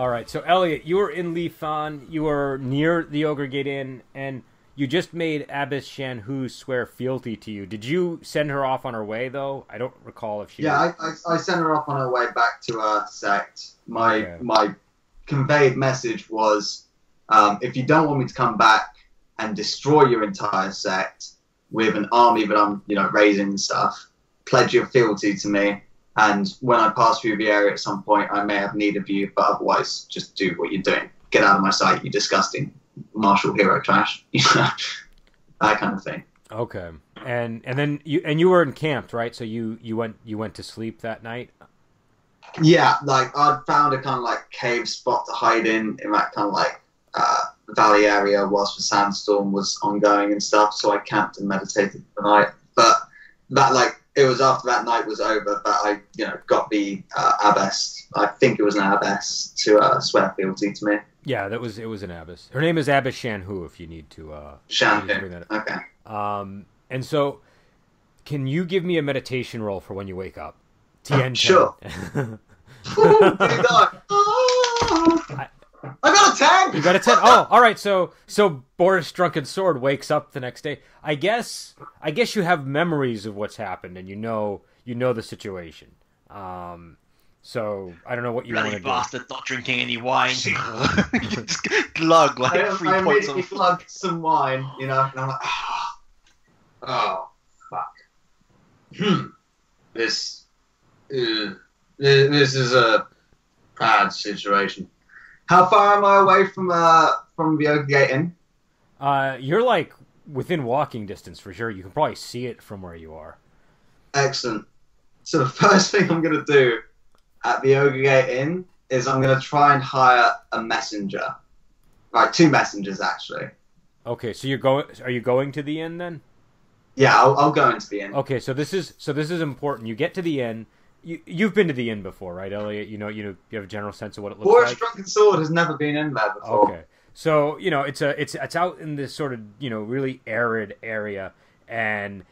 All right. So Elliot, you were in Lifan. You were near the Ogre Gate Inn, and you just made Abbess Shanhu swear fealty to you. Did you send her off on her way though? I don't recall if she. Yeah, I sent her off on her way back to her sect. My conveyed message was, if you don't want me to come back and destroy your entire sect with an army that I'm, raising and stuff, pledge your fealty to me. And when I pass through the area at some point, I may have need of you, but otherwise, just do what you're doing. Get out of my sight, you disgusting martial hero trash. That kind of thing. Okay, and then you were encamped, right? So you went to sleep that night. Yeah, I'd found a kind of cave spot to hide in that kind of valley area whilst the sandstorm was ongoing and stuff. So I camped and meditated for the night. But that it was after that night was over that I got the abbess. I think it was an abbess to swear fealty to me. Yeah, it was an abbess. Her name is Abbess Shanhu. If you need to. Shanhu. Okay. And so, can you give me a meditation roll for when you wake up? TN. Sure. Ooh, dear God. I got a 10! You got a 10? Oh, all right. So Boris Drunken Sword wakes up the next day. I guess you have memories of what's happened, and you know the situation. So I don't know what you want to do. Bastard, not drinking any wine. Just glug like 3 I points immediately of... glug some wine, and I'm like, oh fuck. This is a bad situation. How far am I away from the Ogre Gate Inn? You're within walking distance for sure. You can probably see it from where you are. Excellent. So the first thing I'm going to do at the Ogre Gate Inn is I'm going to try and hire a messenger. Right, 2 messengers actually. Okay, so are you going to the inn then? Yeah, I'll go into the inn. Okay, so this is important. You get to the inn. You've been to the inn before, right, Elliot? You have a general sense of what it looks Boris like. Drunken Sword has never been in there before. Okay, so it's out in this sort of really arid area, and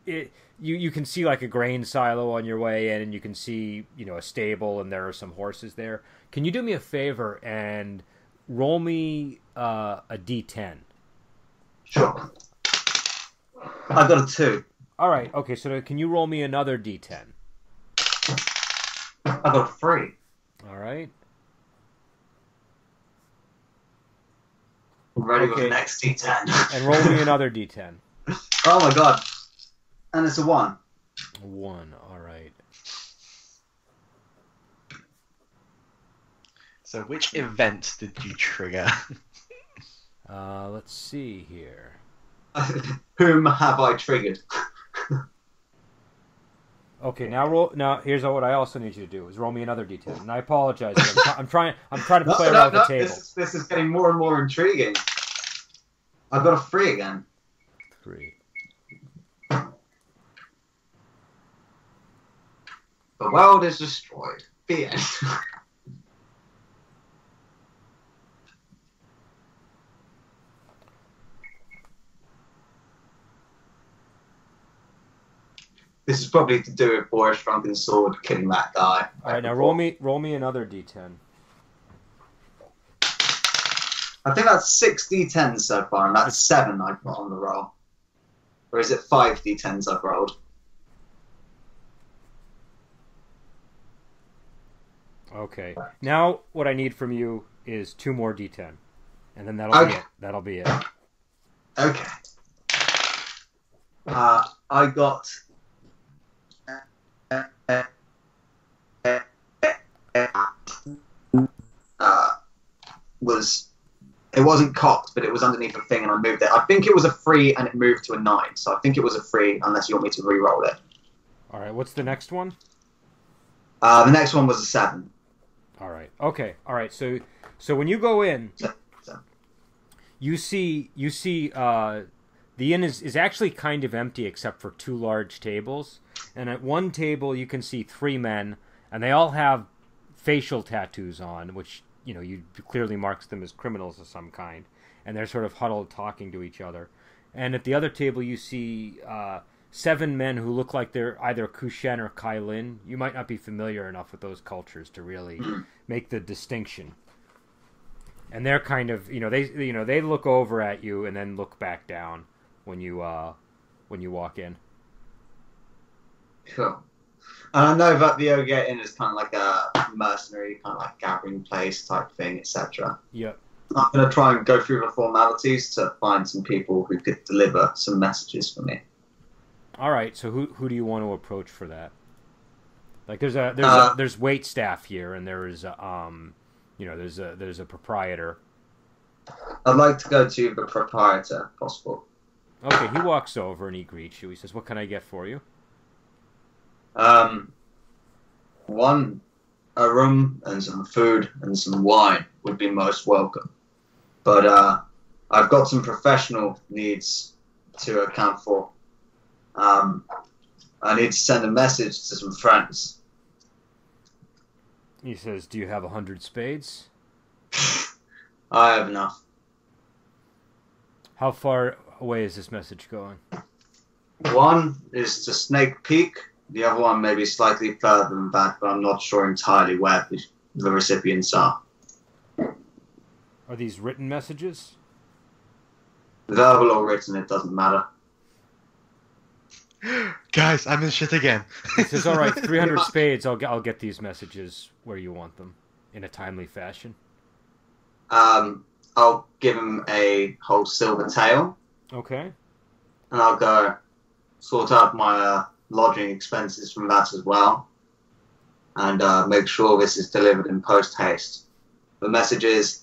you can see a grain silo on your way in, and you can see a stable, and there are some horses there. Can you do me a favor and roll me a d10? Sure. I've got a 2. All right. Okay. So can you roll me another d10? I've got a 3. All right. I'm ready with the next D10. And roll me another d10. Oh my god. And it's a 1. 1. All right. So which event did you trigger? Let's see here. Whom have I triggered? Okay, now here's what I also need you to do is roll me another d10. And I apologize. I'm trying to play around the table. This is getting more and more intriguing. I've got a 3 again. 3. The world is destroyed. The end. This is probably to do with Boris Drunken Sword killing that guy. All right, now roll me another d10. I think that's 6 d10s so far, and that's 7 I've got on the roll. Or is it 5 d10s I've rolled? Okay. Now what I need from you is 2 more d10, and then that'll be it. That'll be it. Okay. I got. It wasn't cocked, but it was underneath a thing, and I moved it. I think it was a 3, and it moved to a 9. So I think it was a 3, unless you want me to re-roll it. All right. What's the next one? The next one was a 7. All right. Okay. All right. So when you go in, you see the inn is actually kind of empty except for 2 large tables, and at one table you can see 3 men, and they all have facial tattoos on, which you clearly marks them as criminals of some kind, and they're sort of huddled talking to each other. And at the other table you see 7 men who look like they're either Kushan or Kailin. You might not be familiar enough with those cultures to really make the distinction. And they're kind of, they look over at you and then look back down when you walk in. Cool. And I know that the Ogre Inn is kind of like a mercenary, kind of like gathering place type thing, etc. Yep. I'm going to try and go through the formalities to find some people who could deliver some messages for me. All right. So who do you want to approach for that? Like there's wait staff here, and there's there's a proprietor. I'd like to go to the proprietor, if possible. Okay. He walks over and he greets you. He says, "What can I get for you?" A room and some food and some wine would be most welcome. But I've got some professional needs to account for. I need to send a message to some friends. He says, "Do you have 100 spades?" I have enough. How far away is this message going? One is to Snake Peak. The other one may be slightly further than that, but I'm not sure entirely where the recipients are. Are these written messages? Verbal or written, it doesn't matter. Guys, I'm in shit again. He says, "All right, 300 spades. I'll get these messages where you want them in a timely fashion." I'll give him a whole silver tael. Okay. And I'll go sort out my lodging expenses from that as well. And make sure this is delivered in post-haste. The message is,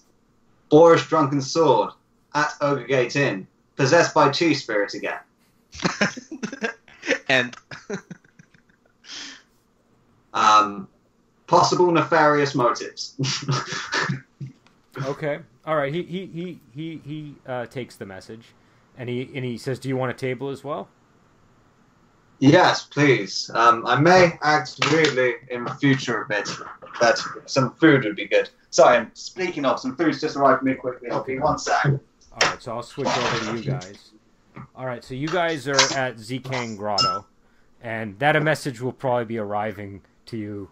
Boorish Drunken Sword at Ogre Gate Inn, possessed by Chi Spirit again. And possible nefarious motives. Okay. All right. He takes the message, and he says, "Do you want a table as well?" Yes, please. I may act weirdly in the future a bit, but some food would be good. Sorry, speaking of, some food's just arrived me quickly. I'll be 1 sec. All right. So I'll switch over to you guys. All right. So you guys are at Zikang Grotto, and that a message will probably be arriving to you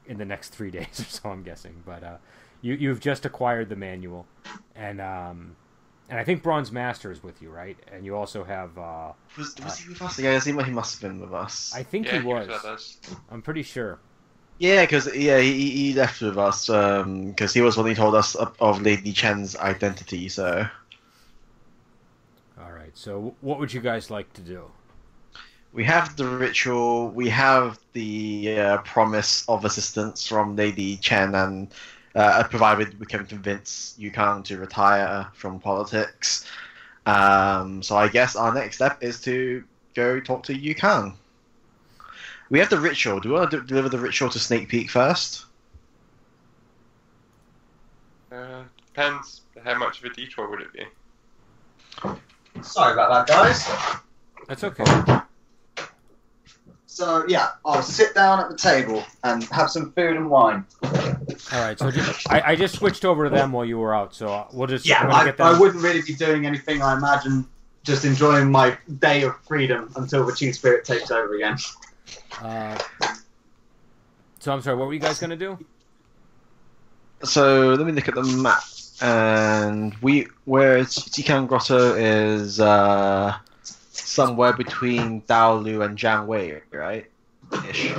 in the next 3 days or so, I'm guessing. But you've just acquired the manual, and I think Bronze Master is with you, right? And you also have... was he with us? Yeah, he must have been with us. I think he was. with us. I'm pretty sure. Yeah, because he left with us because he was when he told us of Lady Chen's identity. So. All right. So what would you guys like to do? We have the ritual. We have the promise of assistance from Lady Chen, and provided we can convince Yukang to retire from politics. So I guess our next step is to go talk to Yukang. We have the ritual. Do we want to deliver the ritual to Snake Peak first? Depends how much of a detour would it be. Sorry about that, guys. That's okay. So, yeah, I'll sit down at the table and have some food and wine. All right. So I just switched over to them while you were out, so we'll just... Yeah, I wouldn't really be doing anything, I imagine. Just enjoying my day of freedom until the Chi Spirit takes over again. So I'm sorry, what were you guys going to do? So let me look at the map. And where Zikang Grotto is somewhere between Daolu and Jiangwei, right? Ish.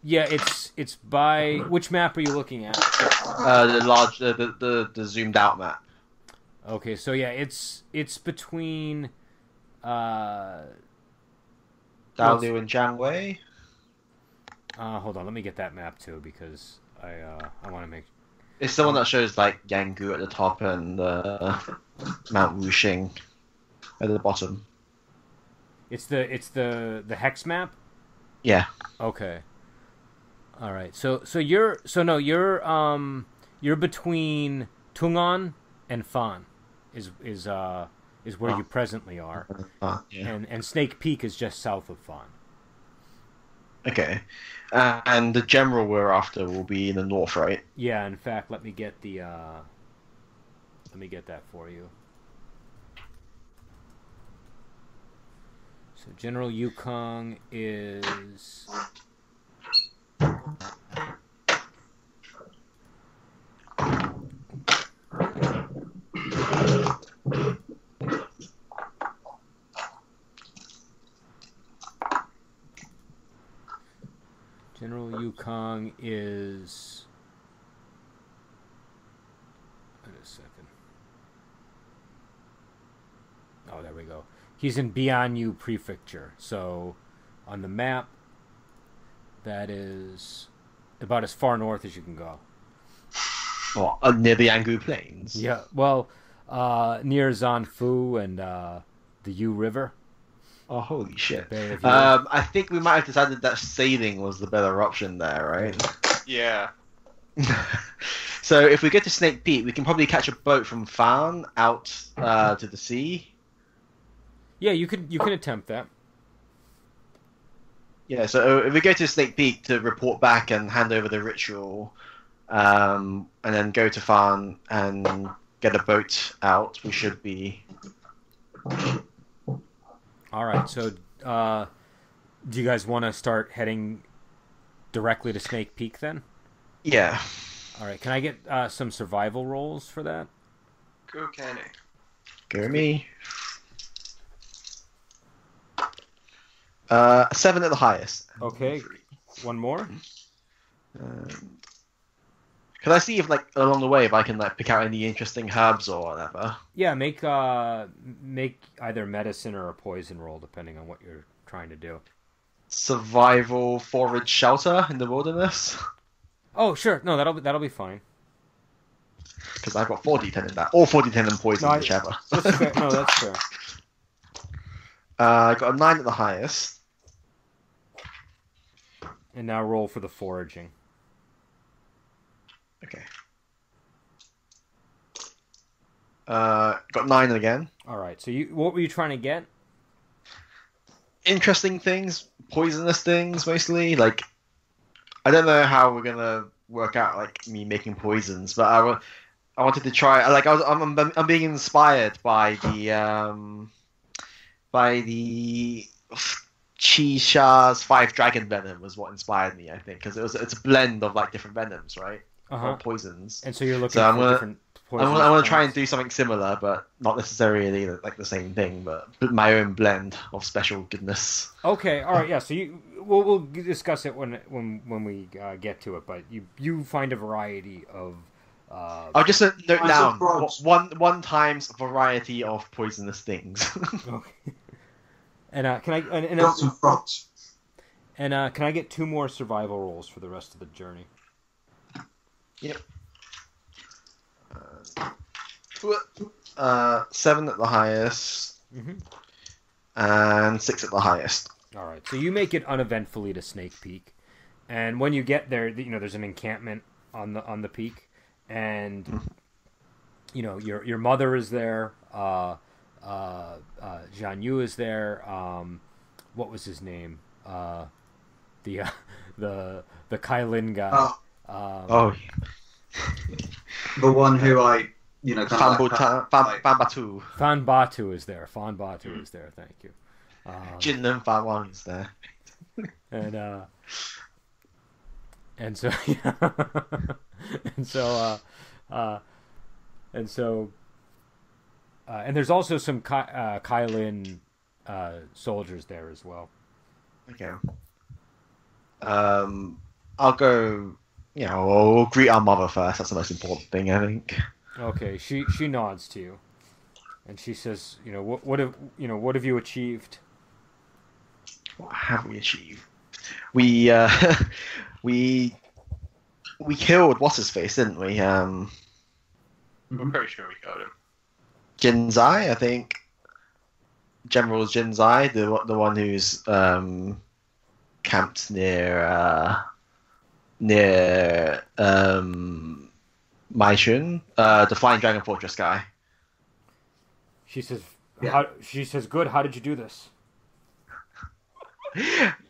Yeah, it's by... Which map are you looking at? The large, the zoomed out map. Okay, so yeah, it's between... Daolu and Jiangwei? Hold on, let me get that map too, because I want to make... It's the one that shows like Yanggu at the top and Mount Wuxing at the bottom. It's the hex map? Yeah. Okay. All right. So you're between Tungan and Fan is where you presently are. Yeah. And Snake Peak is just south of Fan. Okay. And the general we're after will be in the north, right? Yeah, in fact, let me get that for you. So General Yukong is... General Yukong is... Wait a second. Oh, there we go. He's in Bianyu Prefecture. So, on the map, that is about as far north as you can go. What, near the Yangu Plains? Yeah, well, near Zanfu and the Yu River. Oh, holy shit. I I think we might have decided that sailing was the better option there, right? Yeah. So if we go to Snake Peak, we can probably catch a boat from Fan out to the sea. Yeah, you can attempt that. Yeah, so if we go to Snake Peak to report back and hand over the ritual, and then go to Fan and get a boat out, we should be... All right, so do you guys want to start heading directly to Snake Peak then? Yeah. All right, can I get some survival rolls for that? Go Kenny. Go me. 7 at the highest. Okay, one more? Can I see if, like, along the way, if I can, like, pick out any interesting herbs or whatever? Yeah, make either medicine or a poison roll, depending on what you're trying to do. Survival, forage, shelter in the wilderness? Oh, sure. No, that'll be fine. Because I've got 4d10 in that. Or 4d10 in poison, No, whichever. That's fair. No, that's fair. I got a 9 at the highest. And now roll for the foraging. Okay. Got 9 again. All right. So what were you trying to get? Interesting things, poisonous things, mostly. Like, I don't know how we're gonna work out like me making poisons, but I wanted to try. Like, I'm being inspired by the Chisha's 5 dragon venom was what inspired me. I think because it's a blend of like different venoms, right? Or poisons. And so you're looking So for different poisons. I want to try and do something similar, but not necessarily like the same thing, but my own blend of special goodness. Okay, all right, yeah. So we'll discuss it when we get to it. But you find a variety of. I'll just note down one times variety of poisonous things. Okay. And can I Got some frogs. And can I get 2 more survival rolls for the rest of the journey? Yep. 7 at the highest, and 6 at the highest. All right, so you make it uneventfully to Snake Peak, and when you get there, there's an encampment on the peak, and your mother is there. Zhan Yu is there. What was his name? The Kailin guy. The one who I, kind Fanbatu. Fan Batu is there. Fan Batu is there. Thank you. Jinlin Fanwang is there. And so and there's also some Kailin soldiers there as well. Okay. I'll go. We'll greet our mother first. That's the most important thing, I think. Okay. She nods to you, and she says, what have you achieved? What have we achieved? We we killed what's his face, didn't we? I'm pretty sure we killed him. Jinzai, I think. General Jinzai, the one who's camped near Maishun, the Flying Dragon Fortress guy. She says, Yeah. good. How did you do this?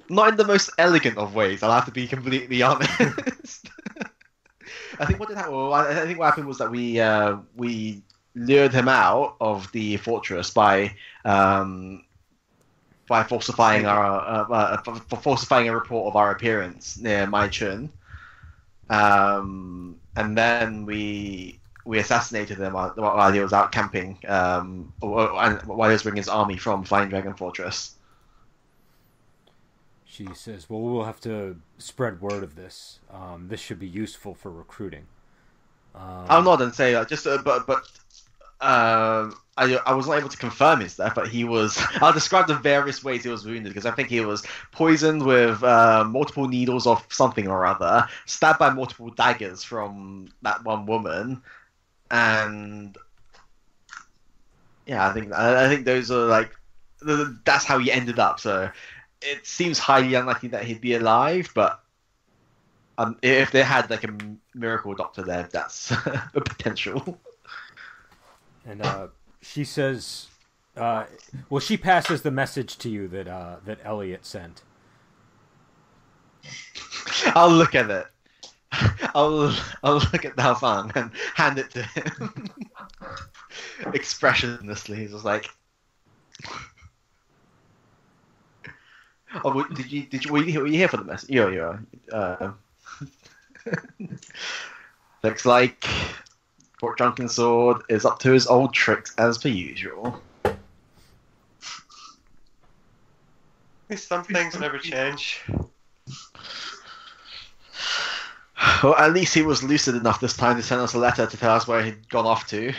Not in the most elegant of ways, I'll have to be completely honest. I think what happened was that we lured him out of the fortress by by falsifying for falsifying a report of our appearance near Maichun. And then we assassinated him while he was out camping, and while he was bringing his army from Flying Dragon Fortress. She says, well, we'll have to spread word of this. This should be useful for recruiting. I'll nod and say, I was not able to confirm his death, but he was... I'll describe the various ways he was wounded, because I think he was poisoned with multiple needles of something or other, stabbed by multiple daggers from that one woman, and... Yeah, I think those are, like... That's how he ended up, so... It seems highly unlikely that he'd be alive, but... if they had, like, a miracle doctor there, that's a potential. And she says, well, she passes the message to you that Elliot sent. I'll look at it. I'll look at Dao Fang and hand it to him. Expressionlessly, he's just like, "Oh, were you here for the message? You are. Looks like Port Drunken Sword is up to his old tricks as per usual." Some things never change. Well, at least he was lucid enough this time to send us a letter to tell us where he'd gone off to.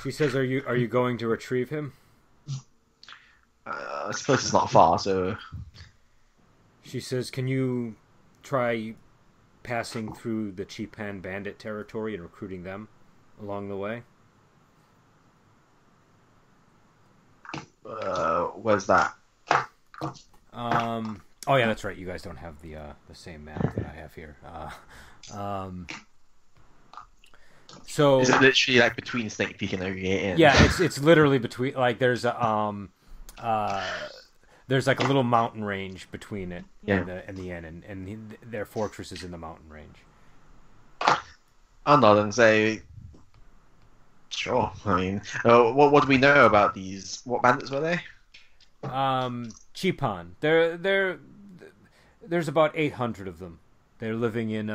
She says, "Are you going to retrieve him?" I suppose it's not far, so... She says, "Can you try passing through the Chipan bandit territory and recruiting them along the way?" Where's that? Oh yeah, that's right. You guys don't have the same map that I have here. So is it literally like between Snake Peak and Ogre Inn? Yeah, it's literally between. Like there's like a little mountain range between it and the inn, and their fortress is in the mountain range. I'll nod and say, sure. I mean, what do we know about these? What bandits were they? Chipan. There's about 800 of them. They're living in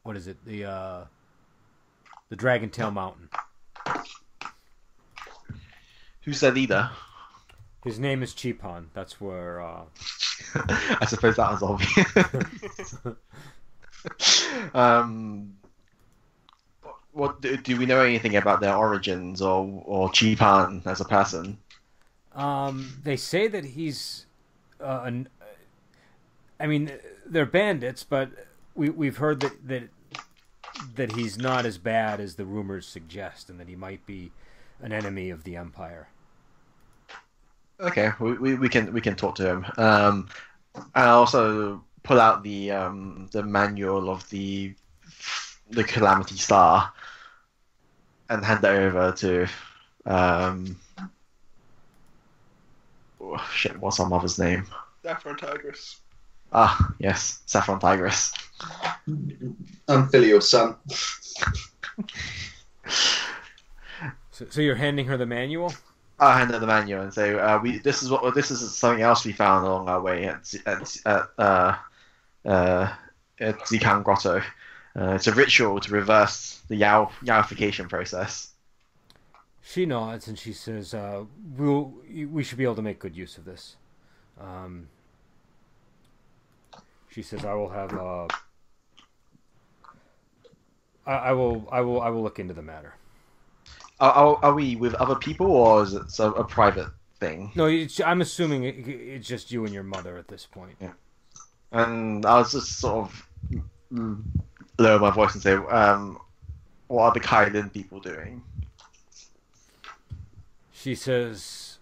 what is it? The Dragon Tail Mountain. Who's their leader? His name is Chipan. That's where. I suppose that was obvious. What do we know anything about their origins or Chipan as a person? They say that he's. I mean, they're bandits, but we've heard that he's not as bad as the rumors suggest, and that he might be an enemy of the Empire. Okay, we can talk to him. I also pull out the manual of the Calamity Star and hand that over to what's our mother's name? Saffron Tigress. Ah, yes, Saffron Tigress. Unfilial son. So you're handing her the manual? I'll hand her the manual and say, this is something else we found along our way at Zikang Grotto. It's a ritual to reverse the Yaoification process. She nods and she says, we should be able to make good use of this. She says, I will have I will look into the matter. Are we with other people, or is it a private thing? No, I'm assuming it's just you and your mother at this point. Yeah. And I was just sort of lower my voice and say, what are the Kailin people doing? She says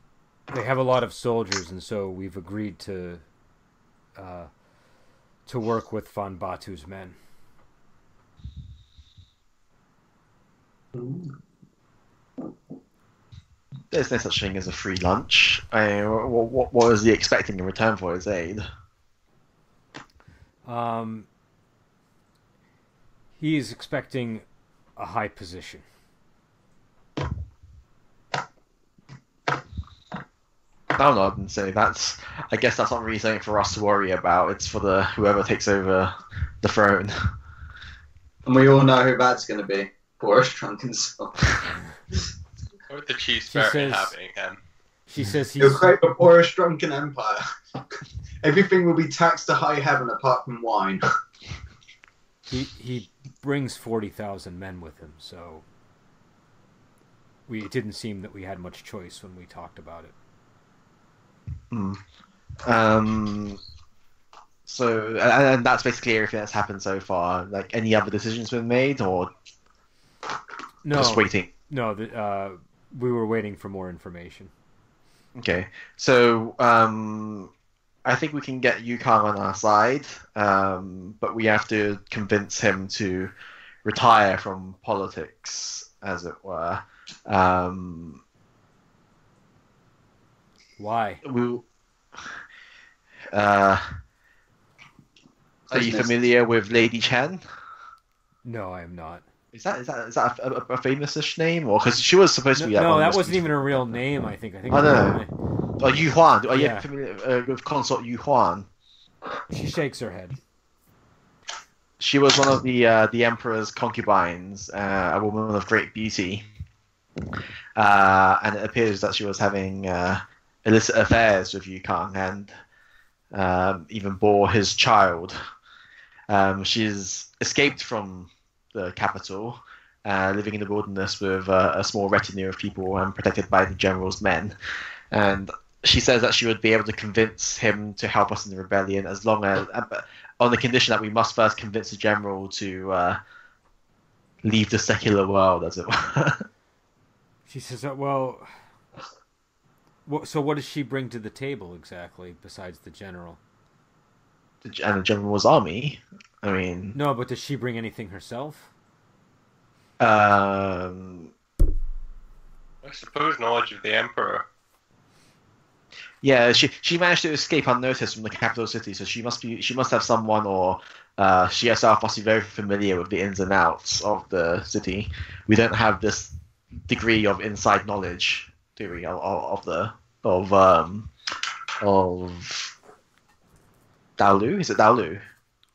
they have a lot of soldiers, and so we've agreed to work with Van Batu's men. There's no such thing as a free lunch. What was he expecting in return for his aid? He is expecting a high position. I'll nod and say that's. I guess that's not really something for us to worry about. It's for the whoever takes over the throne. And we all know who that's going to be. Boris Drunken Sword. What would the cheese spirit be having again? She says He'll create a Boris Drunken Empire. Everything will be taxed to high heaven apart from wine. He brings 40,000 men with him, so it didn't seem that we had much choice when we talked about it. So, and that's basically everything that's happened so far. Like, any other decisions been made, or just waiting? No, we were waiting for more information. Okay, so I think we can get Yukong on our side, but we have to convince him to retire from politics, as it were. Why? Are you familiar with Lady Chen? No, I am not. Is that a famous-ish name, or because she was supposed to be? No, that wasn't even her real name. I think. I know. Oh, Yu Huan. Are you Yeah. familiar with Consort Yu Huan? She shakes her head. She was one of the emperor's concubines, a woman of great beauty, and it appears that she was having illicit affairs with Yukong and even bore his child. She's escaped from the capital, living in the wilderness with a small retinue of people and protected by the general's men. And she says that she would be able to convince him to help us in the rebellion, as long as on the condition that we must first convince the general to leave the secular world, as it were. She says, "Well, so what does she bring to the table exactly, besides the general?" And the general's army. I mean, no, but does she bring anything herself? I suppose knowledge of the emperor. Yeah, she managed to escape unnoticed from the capital city, so she must have someone, or she herself must be very familiar with the ins and outs of the city. We don't have this degree of inside knowledge, do we? Of Daolu? Is it Daolu?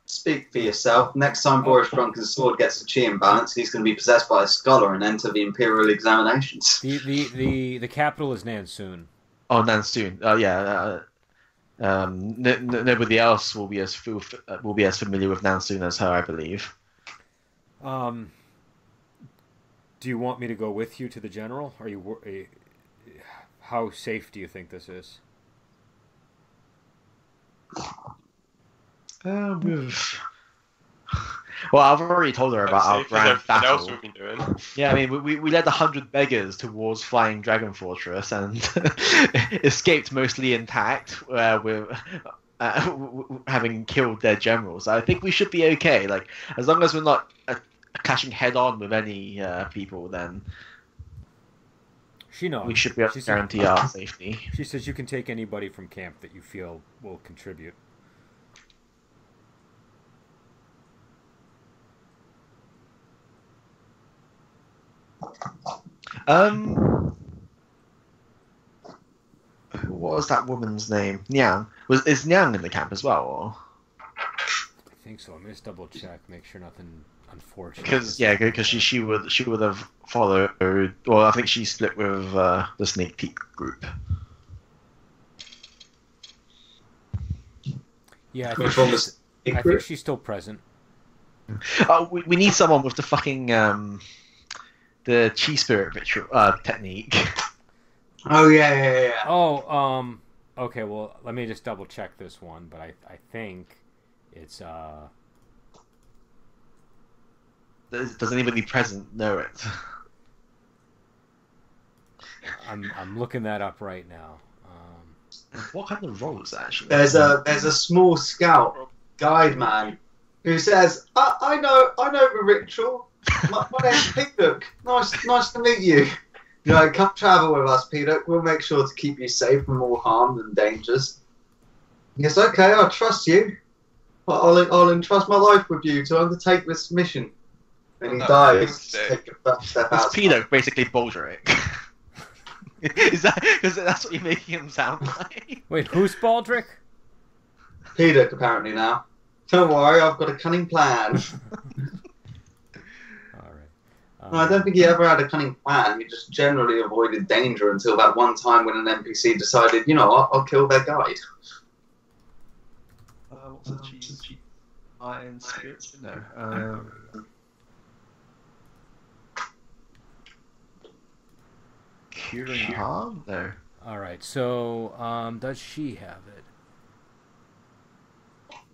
Speak for yourself. Next time Boris Drunken Sword gets a chi imbalance, he's going to be possessed by a scholar and enter the imperial examinations. The capital is Nansun. Oh, Nansun. Yeah. Nobody else will be as familiar with Nansun as her, I believe. Do you want me to go with you to the general? How safe do you think this is? Well, I've already told her about our grand battle. Else we've been doing. Yeah, I mean, we led 100 beggars towards Flying Dragon Fortress and escaped mostly intact, with having killed their generals. So I think we should be okay. Like, as long as we're not clashing head on with any people, then she knows. We should be able to guarantee our safety. She says you can take anybody from camp that you feel will contribute. What was that woman's name? Nyang. Is Nyang in the camp as well? Or? I think so. I'm gonna just double check, make sure nothing unfortunate. Because she would have followed. Well, I think she split with the Sneak Peek group. Yeah, I think she's still present. Oh, we need someone with the fucking the chi spirit ritual technique. Oh yeah. Oh, okay. Well, let me just double check this one, but I think it's Does anybody present know it? I'm looking that up right now. What kind of role is that actually? There's a small scout guide man who says, I know the ritual. My name's Peter. Nice to meet you. You know, come travel with us, Peter. We'll make sure to keep you safe from all harm and dangers. He goes, okay, I trust you. I'll entrust my life with you to undertake this mission. And he dies. Take a first step out. Peter, basically Baldric. Is that because that's what you're making him sound like? Wait, who's Baldric? Peter, apparently now. Don't worry, I've got a cunning plan. All right. No, I don't think he ever had a cunning plan. He just generally avoided danger until that one time when an NPC decided, I'll kill their guide. What's a cheese? Iron spirit? No. Curing harm? No. All right. So, does she have it?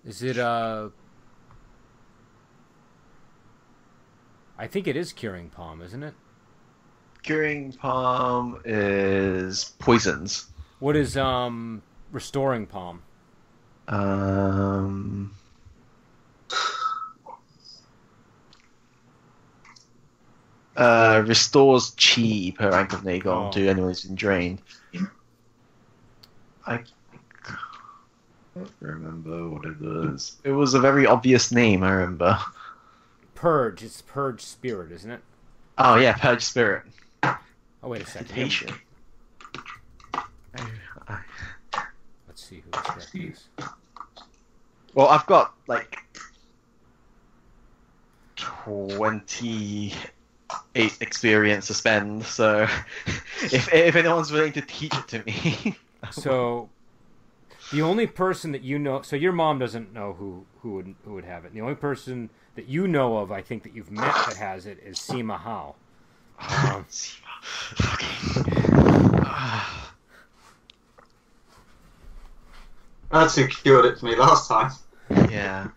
Is it I think it is curing palm, isn't it? Curing palm is poisons. What is restoring palm? Restores chi per rank of Nagon to anyone who's been drained. I can't remember what it was. It was a very obvious name, I remember. Purge. It's purge spirit, isn't it? Oh yeah, purge spirit. Oh, wait a second. Meditation. Let's see who this guy is. Well, I've got like 28 experience to spend, so if anyone's willing to teach it to me. So the only person that you know, so your mom doesn't know who would have it. And the only person that you know of, I think, that you've met that has it is Sima Hao. That's who cured it for me last time. Yeah.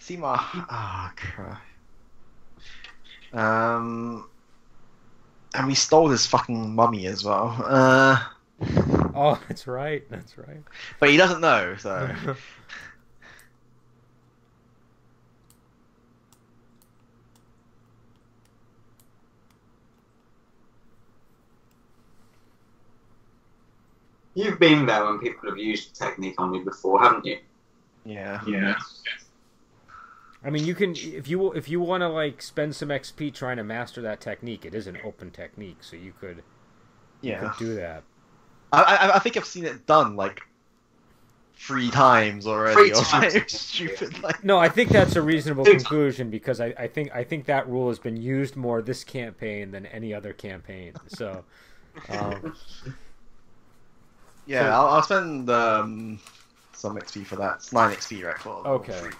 Sima. Oh, crap. And we stole his fucking mummy as well. Oh, that's right. That's right. But he doesn't know, so. You've been there when people have used the technique on me before, haven't you? Yeah. I mean, you can if you want to like spend some XP trying to master that technique. It is an open technique, so you could do that. I think I've seen it done like 3 times already. 3 times. Stupid. Like... No, I think that's a reasonable conclusion because I think that rule has been used more this campaign than any other campaign. So. Yeah, I'll spend some XP for that. It's 9 XP, right? Okay.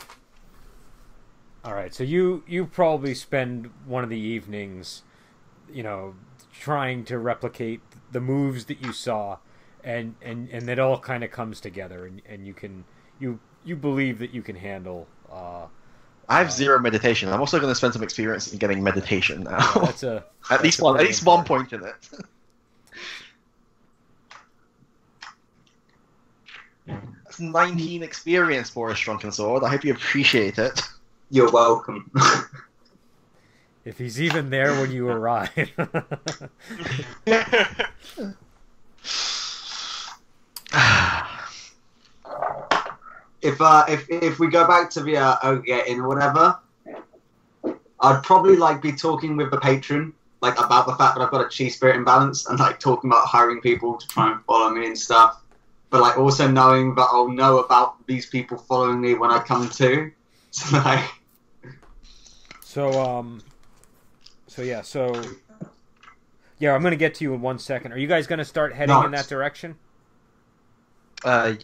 All right, so you probably spend one of the evenings, trying to replicate the moves that you saw, and it all kind of comes together, and you believe that you can handle. I have 0 meditation. I'm also going to spend some experience in getting meditation now. Yeah, that's at least one point in it. That's 19 experience for a shrunken sword. I hope you appreciate it. You're welcome. If he's even there when you arrive. If we go back to the Ogetting or whatever, I'd probably be talking with the patron about the fact that I've got a chi spirit imbalance and talking about hiring people to try and follow me and stuff. But also knowing that I'll know about these people following me when I come to. Yeah, I'm gonna get to you in 1 second. Are you guys gonna start heading in that direction? Yeah.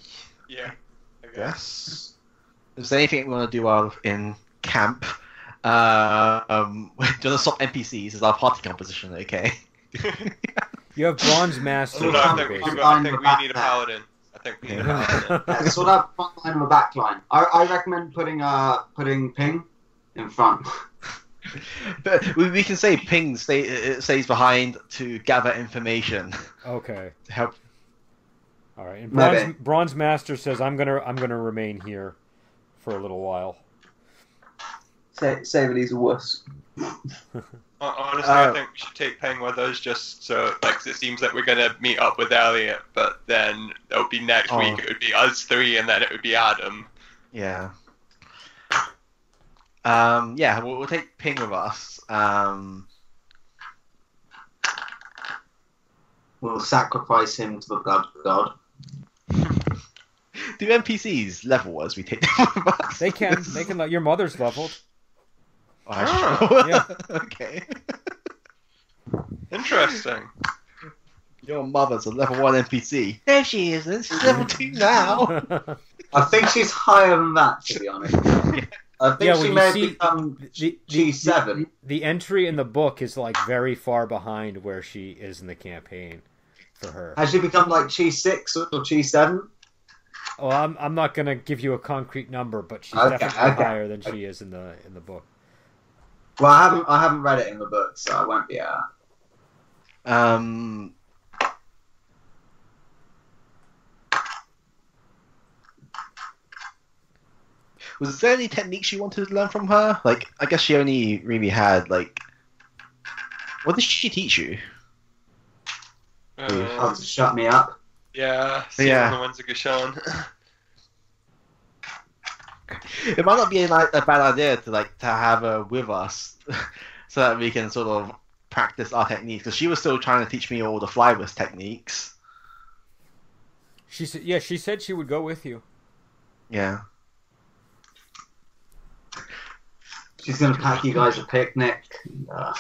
Yes. Is there anything we want to do while in camp? Do you want to stop NPCs? Is our party composition okay? You have Bronze Master. No, I think we need a paladin. Yeah, sort of front line or back line. I recommend putting Ping in front. But we can say Ping stays behind to gather information. Okay. To help. All right. And Bronze Master says, "I'm gonna remain here for a little while." Say that he's a wuss. Honestly, I think we should take Peng with us just so, it seems like we're going to meet up with Elliot, but then it'll be next week, it would be us 3, and then it would be Adam. Yeah. We'll take Ping with us. We'll sacrifice him to the blood god. Do NPCs level as we take them with us? They can. They can. Your mother's leveled. Oh, Yeah. Okay. Interesting. Your mother's a level 1 NPC. There she isn't. She's level 2 now. I think she's higher than that, to be honest. I think she may have become G7. The entry in the book is like very far behind where she is in the campaign for her. Has she become like G6 or G7? Oh, I'm not gonna give you a concrete number, but she's definitely higher than she is in the book. Well, I haven't read it in the book, so I won't be Was there any techniques you wanted to learn from her? Like, I guess she only really had, like... What did she teach you? how to shut me up. Yeah, the ones that go shown. It might not be a bad idea to have her with us, so that we can sort of practice our techniques. Because she was still trying to teach me all the flywist techniques. She said, "Yeah, she said she would go with you." Yeah. She's gonna pack you guys a picnic. I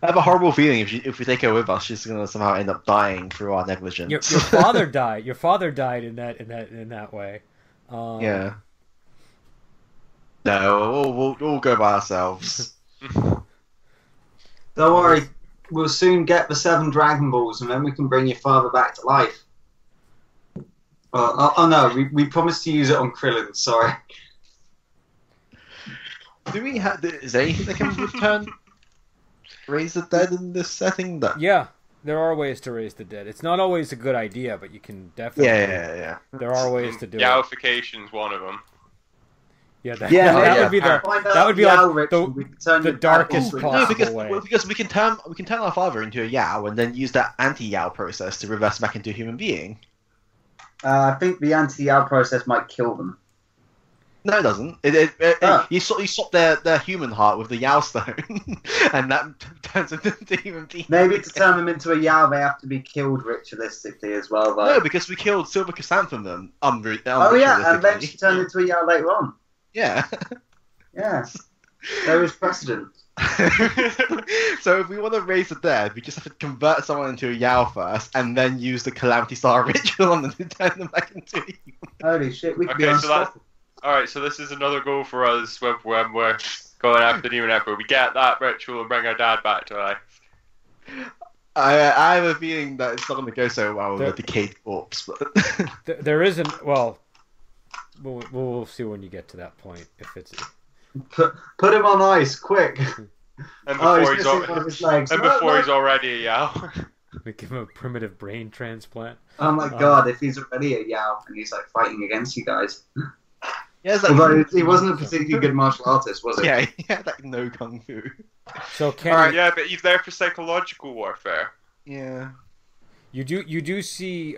have a horrible feeling if we take her with us, she's gonna somehow end up dying through our negligence. Your father died. Your father died in that way. Yeah. No, we'll go by ourselves. Don't worry, we'll soon get the 7 Dragon Balls, and then we can bring your father back to life. Oh no, we promised to use it on Krillin. Sorry. Do we have? Is there anything that can return, raise the dead in this setting? Yeah, there are ways to raise the dead. It's not always a good idea, but you can definitely. Yeah. There are ways to do it. Yowfication's one of them. Yeah, that would be like the darkest possible way. Because we can turn our father into a Yao and then use that anti-Yao process to reverse back into a human being. I think the anti-Yao process might kill them. No, it doesn't. You swap their human heart with the Yao stone, and that turns them into human beings. Maybe to turn them into a Yao, they have to be killed ritualistically as well, though. No, because we killed Silver Chrysanthemum. Oh yeah, and then she turned into a Yao later on. Yeah. Yeah. There is precedent. So if we want to raise the dead, we just have to convert someone into a Yao first, and then use the Calamity Star ritual on them to turn them back into a human. Holy shit, we can be unstoppable. Alright, so this is another goal for us when we're going after the Demon Emperor. We get that ritual and bring our dad back to life. I have a feeling that it's not going to go so well with a decayed corpse. But there isn't. Well, we'll see when you get to that point. If it's put him on ice, quick! And before he's already a Yao. We give him a primitive brain transplant. Oh my god! If he's already a Yao and he's like fighting against you guys. Yeah, although he wasn't a particularly good martial artist, was he? Yeah, he had like no kung fu. So yeah, but he's there for psychological warfare. Yeah. You do see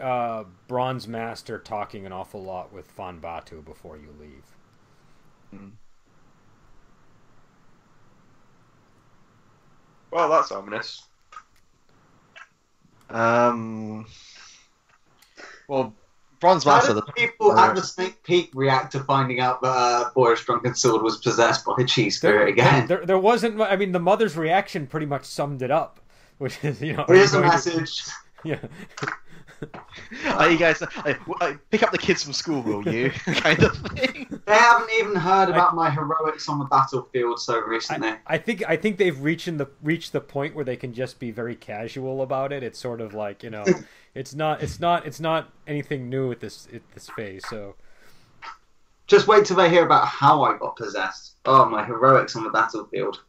Bronze Master talking an awful lot with Fan Batu before you leave. Well, that's ominous. Well, Bronze Master. How did people at the Snake Peak react to finding out that Boris Drunken Sword was possessed by a cheese spirit again? There wasn't. I mean, the mother's reaction pretty much summed it up, which is Here's a message. Yeah. You guys pick up the kids from school, will you? Kind of thing. They haven't even heard about my heroics on the battlefield so recently. I think they've reached the point where they can just be very casual about it. It's sort of like it's not anything new at this phase. So just wait till they hear about how I got possessed. Oh, my heroics on the battlefield.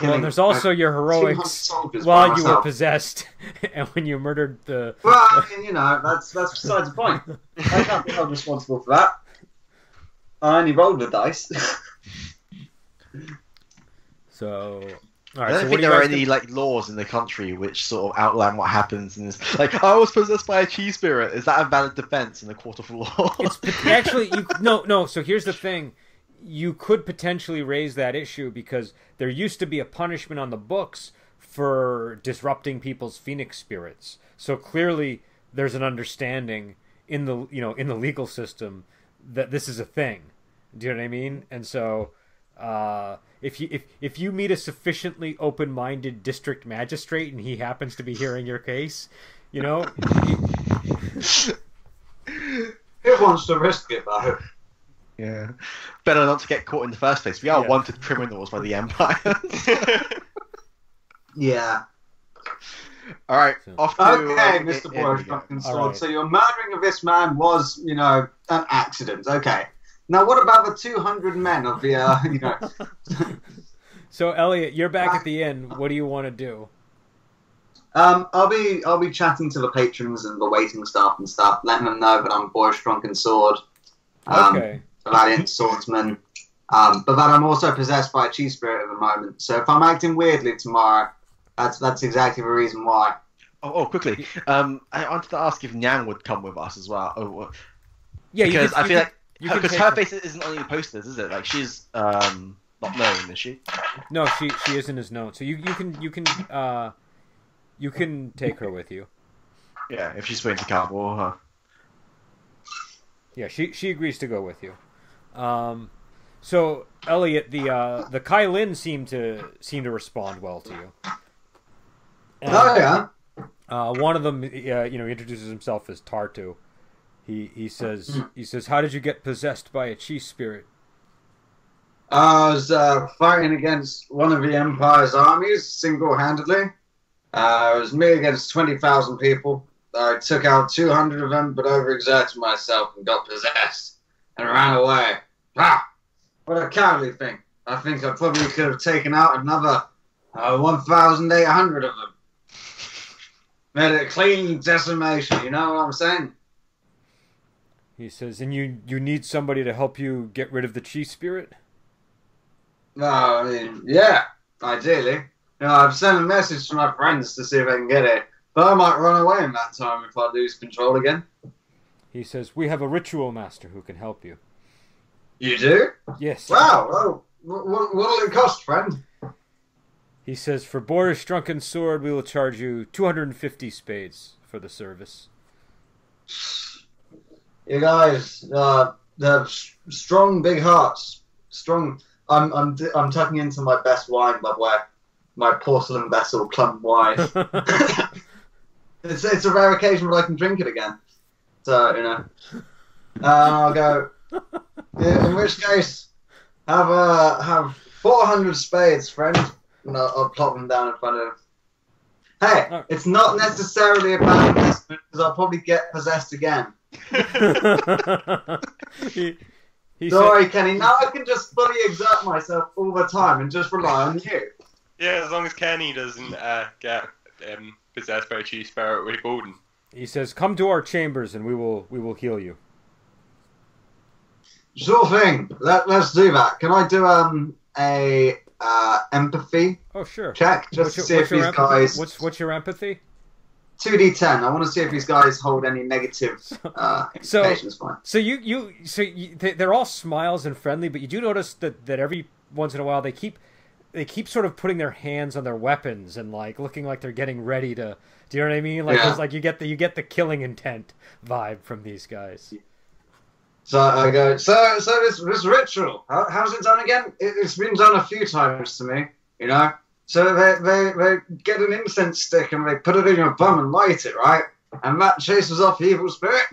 Well, there's also your heroics while you were possessed and when you murdered the... Well, I mean, that's besides the point. I can't be held responsible for that. I only rolled the dice. So... I don't think there are any laws in the country which sort of outline what happens. And it's like, I was possessed by a chi spirit. Is that a valid defense in the court of law? It's actually... No, so here's the thing. You could potentially raise that issue because there used to be a punishment on the books for disrupting people's phoenix spirits. So clearly, there's an understanding in the in the legal system that this is a thing. Do you know what I mean? And so, if you meet a sufficiently open-minded district magistrate and he happens to be hearing your case, you know, who wants to risk it though? Yeah, better not to get caught in the first place. We are wanted criminals by the Empire. Yeah. All right, off to Mr. Boris Drunken Sword. Right. So your murdering of this man was, an accident. Okay. Now, what about the 200 men of the, So, Elliot, you're back at the inn. What do you want to do? I'll be chatting to the patrons and the waiting staff and stuff, letting them know that I'm Boris Drunken Sword. Okay. A valiant swordsman. But that I'm also possessed by a chi spirit at the moment. So if I'm acting weirdly tomorrow, that's exactly the reason why. Oh, quickly. I wanted to ask if Nyang would come with us as well. Yeah, because I feel like because her face isn't on any posters, is it? Like she's not known, is she? No, she isn't as known. So you can take her with you. Yeah, if she's willing to come, or yeah, she agrees to go with you. So Elliot, the Kai Lin seem to respond well to you. And, one of them, he introduces himself as Tartu. He says, "How did you get possessed by a chi spirit?" I was fighting against one of the Empire's armies single-handedly. It was me against 20,000 people. I took out 200 of them, but overexerted myself and got possessed and ran away. Ah, what a cowardly thing! I think I probably could have taken out another 1,800 of them. Made it a clean decimation, you know what I'm saying? He says, and you need somebody to help you get rid of the chi spirit? No, I mean, yeah, ideally. I've sent a message to my friends to see if I can get it, but I might run away in that time if I lose control again. He says, we have a ritual master who can help you. You do? Yes. Wow, well, what'll it cost, friend? He says, for Boris Drunken Sword, we will charge you 250 spades for the service. You guys, they're strong, big hearts. Strong. I'm tucking into my best wine, by the way. My porcelain vessel, clump wine. It's a rare occasion where I can drink it again. So, I'll go. In which case, have 400 spades, friend. And I'll plop them down in front of him. Hey, it's not necessarily a bad investment because I'll probably get possessed again. Sorry, Kenny. Now I can just fully exert myself all the time and just rely on you. Yeah, as long as Kenny doesn't get possessed by a chi spirit, we're golden. He says, "Come to our chambers and we will heal you." Sure thing. Let's do that. Can I do a empathy? Oh sure. Check just to see if these guys. What's your empathy? 2d10. I want to see if these guys hold any negative implications. So they're all smiles and friendly, but you do notice that every once in a while they keep sort of putting their hands on their weapons and like looking like they're getting ready to. Do you know what I mean? Like yeah. Like you get the killing intent vibe from these guys. So I go. So this ritual. How's it done again? It's been done a few times to me. So they get an incense stick and they put it in your bum and light it, right? And that chases off the evil spirit.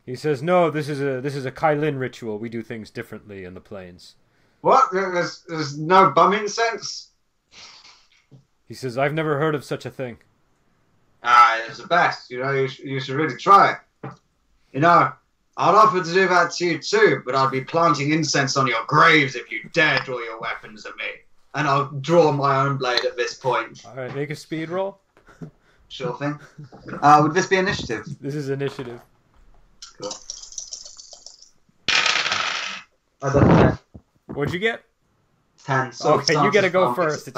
He says, "No, this is a Kai Lin ritual. We do things differently in the plains." What? There's no bum incense? He says, "I've never heard of such a thing." It's the best. You should really try it. I'd offer to do that to you too, but I'd be planting incense on your graves if you dare draw your weapons at me. And I'll draw my own blade at this point. All right, make a speed roll. Sure thing. Would this be initiative? This is initiative. Cool. I got 10. What'd you get? 10. So okay, you get to go first.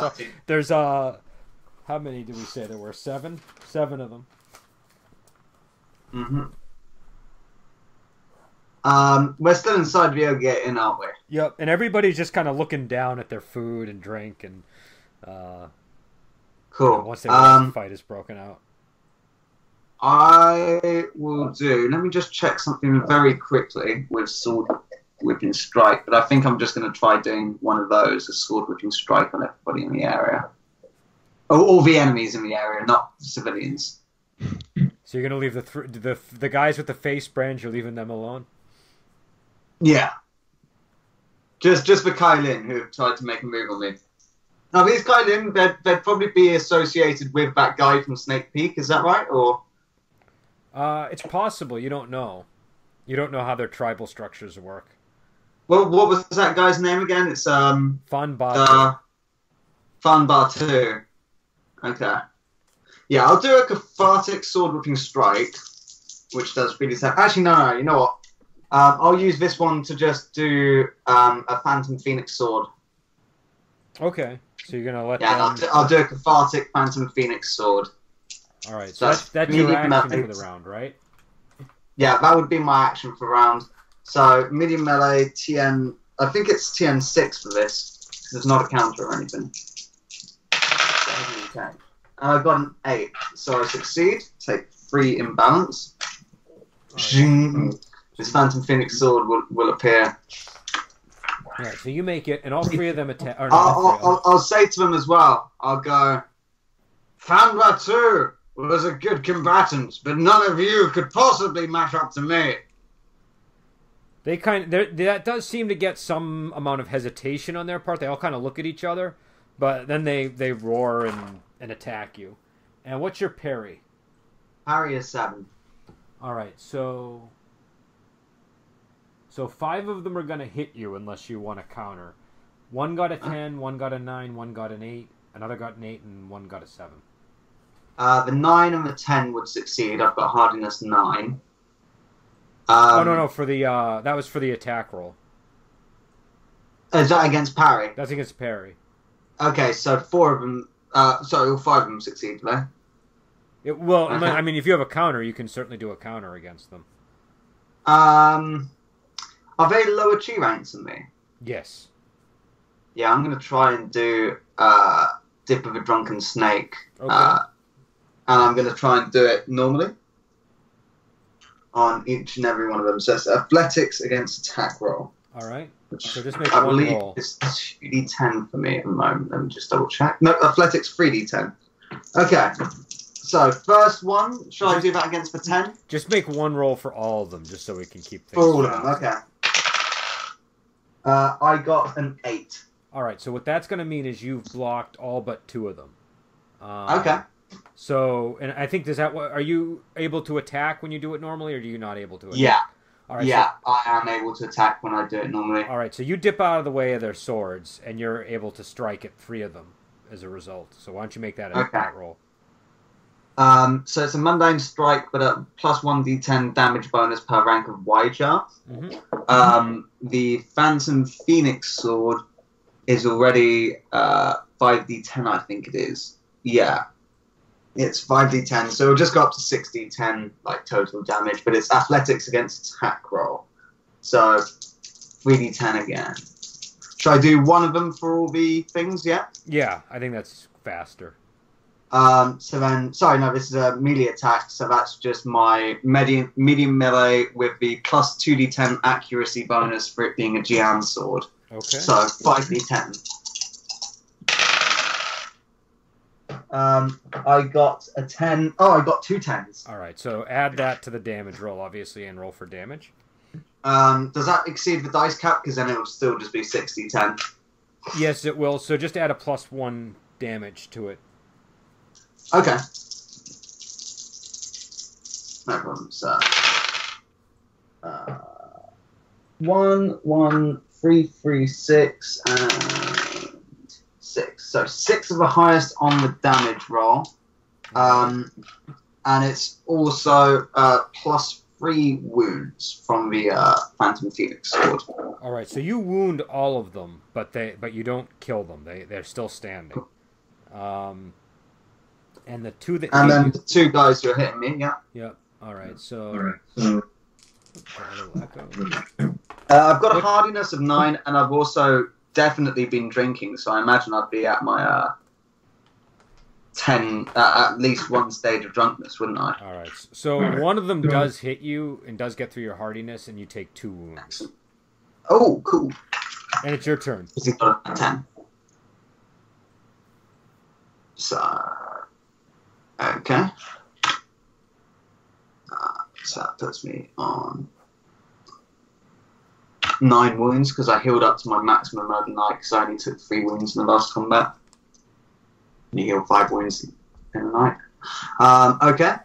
There's how many did we say there were? 7? 7 of them. Mm-hmm. We're still inside the gate inn, aren't we? Yep, and everybody's just kind of looking down at their food and drink, and Cool. Once they realize the fight is broken out. I will do. Let me just check something very quickly with sword whipping strike. But I think I'm just going to try doing one of those, a sword whipping strike on everybody in the area. Oh, all the enemies in the area, not civilians. So you're going to leave the guys with the face brands. You're leaving them alone. Yeah. Just for Kailin, who tried to make a move on me. Now, these Kailin, they'd probably be associated with that guy from Snake Peak. Is that right? Or it's possible. You don't know. You don't know how their tribal structures work. Well, what was that guy's name again? It's Fan Batu. Fan Batu. Okay. Yeah, I'll do a cathartic sword whipping strike, which does really sad. Actually, no. You know what? I'll use this one to just do a Phantom Phoenix sword. Okay. So you're gonna let them... I'll do a cathartic Phantom Phoenix sword. All right. So that's your action for the round, right? Yeah, that would be my action for round. So medium melee, TN. I think it's TN 6 for this. There's not a counter or anything. Okay. I've got an 8, so I succeed. Take 3 imbalance. Right. This Phantom Phoenix sword will appear. Right, so you make it, and all 3 of them attack. I'll say to them as well. I'll go. Fan Batu was a good combatant, but none of you could possibly match up to me. That does seem to get some amount of hesitation on their part. They all kind of look at each other, but then they roar and attack you. And what's your parry? Parry is 7. All right, so 5 of them are going to hit you unless you want to counter. 1 got a 10, 1 got a 9, 1 got an 8, another got an 8, and 1 got a 7. The 9 and the 10 would succeed. I've got hardiness 9. No. For the that was for the attack roll. Is that against parry? That's against parry. Okay, so 4 of them. Sorry, all 5 of them succeed, right? Okay. I mean, if you have a counter, you can certainly do a counter against them. Are they lower chi ranks than me? Yes. Yeah, I'm gonna try and do Dip of a Drunken Snake. Okay. And I'm gonna try and do it normally on each and every one of them. So it's athletics against attack roll. All right. So just make one roll. It's 2d10 for me at the moment. Let me just double check. No, athletics 3d10. Okay. So first one, shall I do that against the 10? Just make one roll for all of them, just so we can keep things. For all of them, okay. I got an 8. All right. So what that's going to mean is you've blocked all but 2 of them. Okay. So, and I think are you able to attack when you do it normally, or are you not able to attack? Yeah. All right, yeah, so, I am able to attack when I do it normally. All right, so you dip out of the way of their swords, and you're able to strike at 3 of them as a result. So why don't you make that a attack roll? So it's a mundane strike, but a plus 1d10 damage bonus per rank of Waijar. Mm-hmm. The Phantom Phoenix sword is already 5d10, I think it is. Yeah. It's 5d10, so it'll just go up to 6d10, like, total damage, but it's athletics against attack roll. So, 3d10 again. Should I do one of them for all the things, yeah? Yeah, I think that's faster. So then, sorry, no, this is a melee attack, so that's just my medium melee with the plus 2d10 accuracy bonus for it being a Jian sword. Okay. So, 5d10. I got a 10. Oh, I got 2 10s. All right, so add that to the damage roll, obviously, and roll for damage. Does that exceed the dice cap? Because then it will still just be 6d10. Yes, it will. So just add a plus 1 damage to it. Okay. No problem, sir. 1, 1, 3, 3, 6, and 6. So 6 of the highest on the damage roll. And it's also plus 3 wounds from the Phantom Phoenix sword. All right, so you wound all of them, but you don't kill them. They're still standing. And the 2 that the 2 guys who are hitting me, yeah. Yep. All right, so. All right. I've got a hardiness of 9, and I've also definitely been drinking, so I imagine I'd be at my 10, at least one stage of drunkenness, wouldn't I? All right. So one of them does hit you and does get through your hardiness, and you take 2 wounds. Excellent. Oh, cool. And it's your turn. He's got a 10. So, okay. So that puts me on 9 wounds because I healed up to my maximum overnight because I only took 3 wounds in the last combat. And you heal 5 wounds in the night. Okay.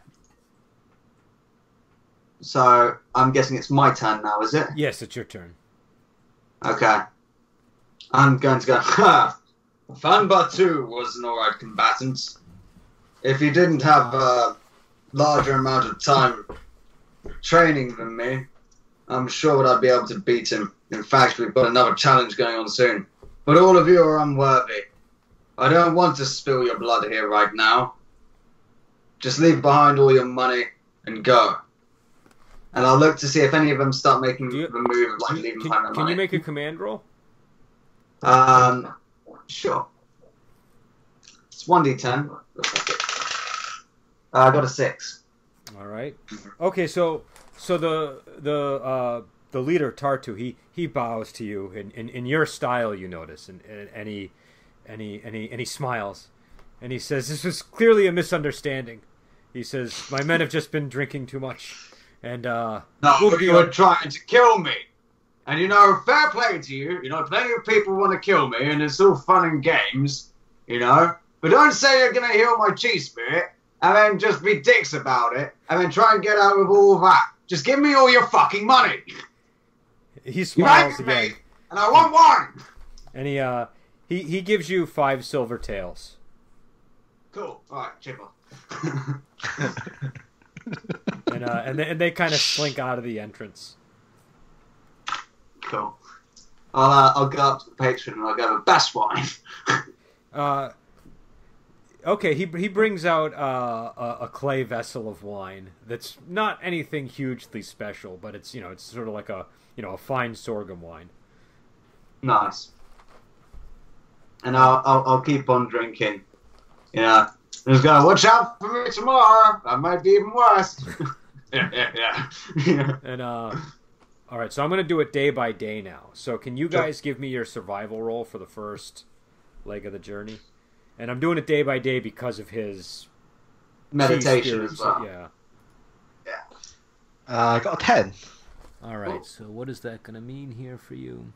So I'm guessing it's my turn now, is it? Yes, it's your turn. Okay. I'm going to go, Fan Batu was an alright combatant. If he didn't have a larger amount of time training than me, I'm sure that I'd be able to beat him. In fact, we've got another challenge going on soon. But all of you are unworthy. I don't want to spill your blood here right now. Just leave behind all your money and go. And I'll look to see if any of them start making the move of like leaving behind their money. Can you make a command roll? Sure. It's 1d10. I got a 6. All right. Okay, so the leader Tartu, he bows to you in your style, you notice, and he smiles, and he says, "This was clearly a misunderstanding." He says, "My men have just been drinking too much, and no, you were trying to kill me, and fair play to you. Plenty of people want to kill me, and it's all fun and games, But don't say you're gonna heal my chi spirit, and then just be dicks about it, and then try and get out of all that. Just give me all your fucking money." He smiles again. Me, and I want wine. And he gives you 5 silver taels. Cool. All right, chipper. and they kind of slink out of the entrance. Cool. I'll go up to the patron and I'll go with best wine. Okay, he brings out a clay vessel of wine that's not anything hugely special, but it's it's sort of like a fine sorghum wine. Nice. And I'll keep on drinking. Just gonna watch out for me tomorrow. That might be even worse. yeah. And all right, so I'm gonna do it day by day now. So can you guys give me your survival roll for the first leg of the journey? And I'm doing it day by day because of his meditation as well. Yeah. I got a 10. All right. So what is that going to mean here for you?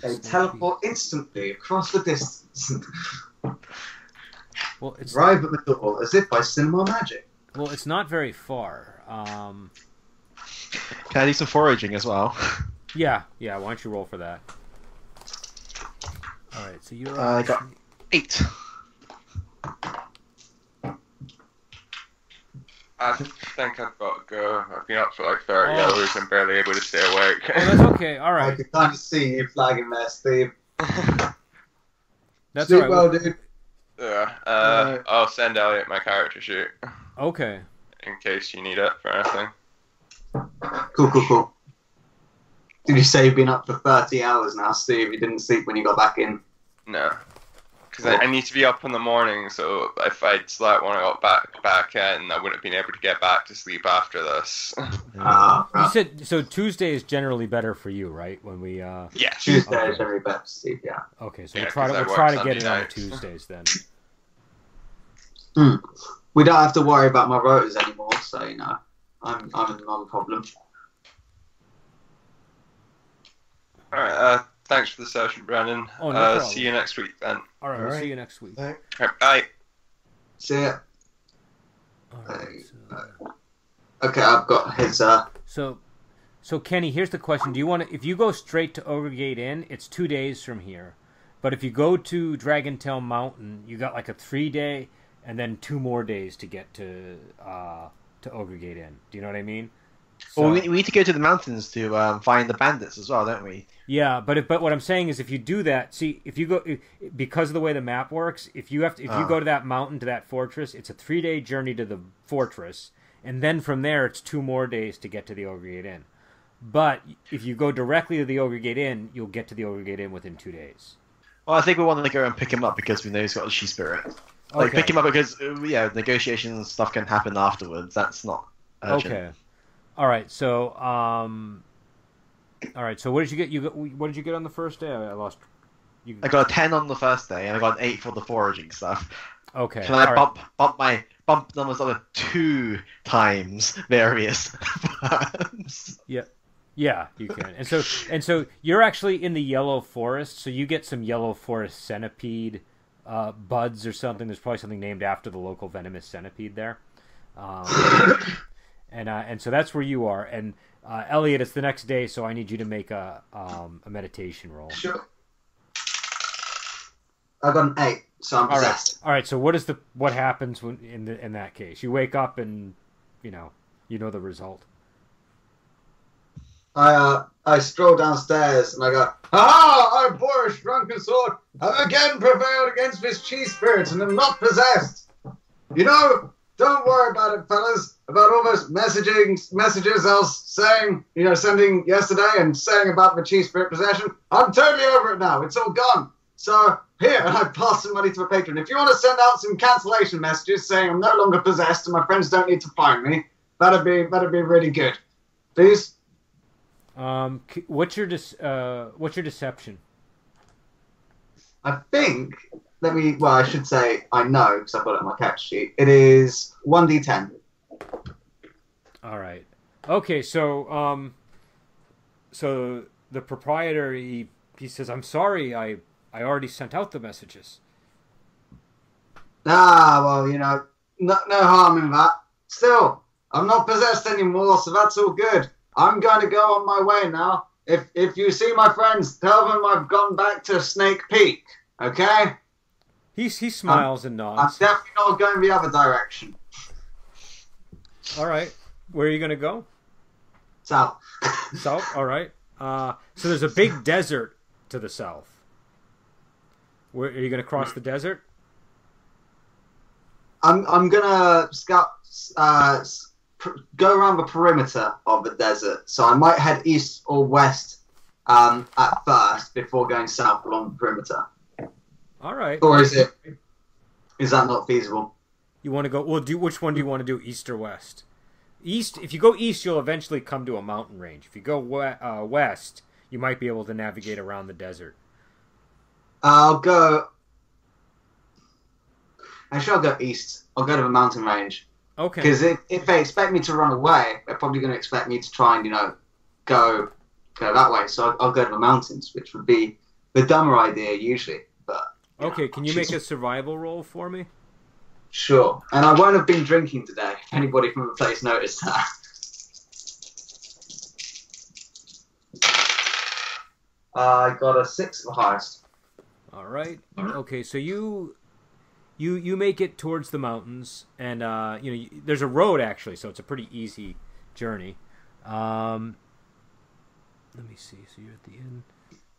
They teleport instantly across the distance. Well, it's arrive at the door as if by cinema magic. Well, it's not very far. Can I do some foraging as well? Yeah. Why don't you roll for that? All right. So you're. I got 8. I think I've got to go. I've been up for like 30 hours and barely able to stay awake. Oh, that's okay. All right. I can kind of see you flagging there, Steve. That's Sleep all right. well, dude. Yeah. I'll send Elliot my character sheet. Okay. In case you need it for anything. Cool. Did you say you've been up for 30 hours now, Steve? You didn't sleep when you got back in? No. Because I need to be up in the morning, so if I'd slept when I got back in, I wouldn't have been able to get back to sleep after this. You said, so Tuesday is generally better for you, right? When we Yeah. Tuesday is generally better, Steve, yeah. Okay, so Yeah, we'll try to get it on Tuesdays then. We don't have to worry about my rotors anymore, so I'm a non-problem. Alright, thanks for the session, Brandon. Oh, no problem. See you next week then. All right, we'll see you next week. Right. Alright, bye. See ya. All right, Okay, I've got his. So Kenny, here's the question: do you want to? If you go straight to Ogre Gate Inn, it's 2 days from here. But if you go to Dragontail Mountain, you got like a 3-day, and then 2 more days to get to Ogre Gate Inn. Do you know what I mean? So, Well, we need to go to the mountains to find the bandits as well, don't we? Yeah, but what I'm saying is, if you do that, see, if you go, because of the way the map works, if you go to that mountain, to that fortress, it's a 3-day journey to the fortress, and then from there it's 2 more days to get to the Ogre Gate Inn. But if you go directly to the Ogre Gate Inn, you'll get to the Ogre Gate Inn within 2 days. Well, I think we want to go and pick him up because we know he's got a she spirit. Like Okay. pick him up because negotiations stuff can happen afterwards. That's not urgent. Okay. All right. So all right. So what did you get? What did you get on the first day? I lost. You. I got a 10 on the first day, and I got an 8 for the foraging stuff. Okay. Can I all bump numbers up to 2 times various firms? Yeah. Yeah, you can. And so you're actually in the yellow forest, so you get some yellow forest centipede buds or something. There's probably something named after the local venomous centipede there. And so that's where you are. And Elliot, it's the next day, so I need you to make a meditation roll. Sure. I got an 8, so I'm possessed. All right. So what happens when in that case? You wake up and you know the result. I stroll downstairs and I go, "Ah, I boorish drunken sword have again prevailed against this cheese spirit and am not possessed. You know, don't worry about it, fellas. About all those messages I was saying, sending yesterday and saying about the cheese spirit possession. I'm totally over it now. It's all gone. So here, I pass some money to a patron. If you want to send out some cancellation messages saying I'm no longer possessed and my friends don't need to find me, that'd be really good. Please." What's your deception? I think I should say I know because I've got it on my character sheet. It is 1d10. All right. Okay, so so the proprietor he says, "I'm sorry, I already sent out the messages." Well, no harm in that. Still, I'm not possessed anymore, so that's all good. I'm going to go on my way now. If you see my friends, tell them I've gone back to Snake Peak, okay? He smiles and nods. I'm definitely not going the other direction. All right. Where are you going to go? South. South? All right. So there's a big desert to the south. Where are you going to cross the desert? I'm going to scout... go around the perimeter of the desert. So I might head east or west at first before going south along the perimeter. All right. Or is that not feasible? You want to go? Well, which one do you want to do, east or west? East. If you go east, you'll eventually come to a mountain range. If you go west, you might be able to navigate around the desert. I'll go east. I'll go to the mountain range. Okay. Because if they expect me to run away, they're probably going to expect me to try and, go that way. So I'll go to the mountains, which would be the dumber idea usually. But okay, can you make a survival roll for me? Sure. And I won't have been drinking today, if anybody from the place noticed that. I got a 6 at the highest. All right. Okay, so you make it towards the mountains, and there's a road actually, so it's a pretty easy journey. Let me see. So you're at the inn.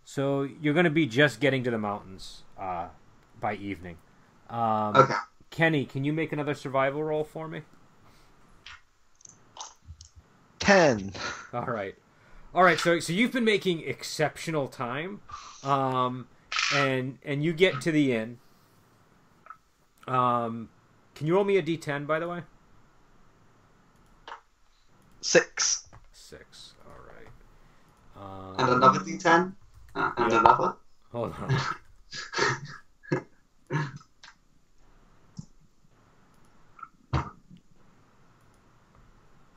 So you're going to be just getting to the mountains by evening. Okay. Kenny, can you make another survival roll for me? 10. All right. So you've been making exceptional time, and you get to the inn. Can you roll me a d10, by the way? 6. 6. All right. And another d10? And another? Hold on.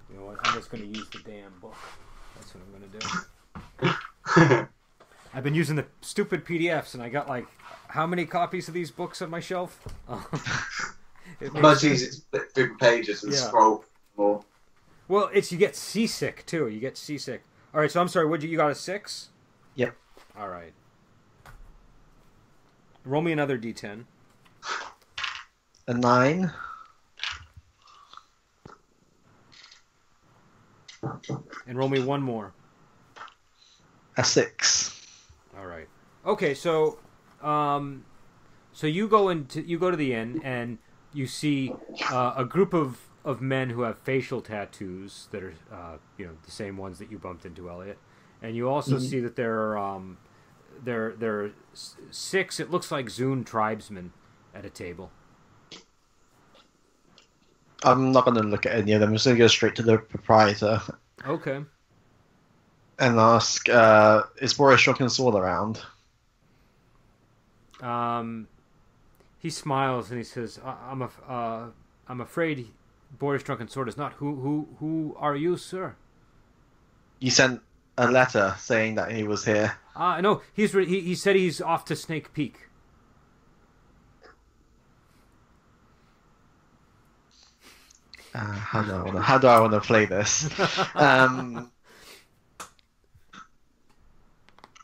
You know what? I'm just going to use the damn book. That's what I'm going to do. I've been using the stupid PDFs, and I got how many copies of these books on my shelf? Much easier to flip through pages and scroll more. Well, you get seasick too. You get seasick. All right, so I'm sorry. You got a 6? Yep. All right. Roll me another d10. A 9. And roll me one more. A 6. All right. Okay, so you go to the inn and you see a group of men who have facial tattoos that are the same ones that you bumped into, Elliot. And you also see that there are 6. It looks like Zune tribesmen at a table. I'm not going to look at any of them. I'm just going to go straight to the proprietor Okay. and ask, is Boris Drunken Sword around? He smiles and he says, I'm afraid Boris Drunken Sword is not. Who are you, sir? You sent a letter saying that he was here. No, he said he's off to Snake Peak. How do I want to play this?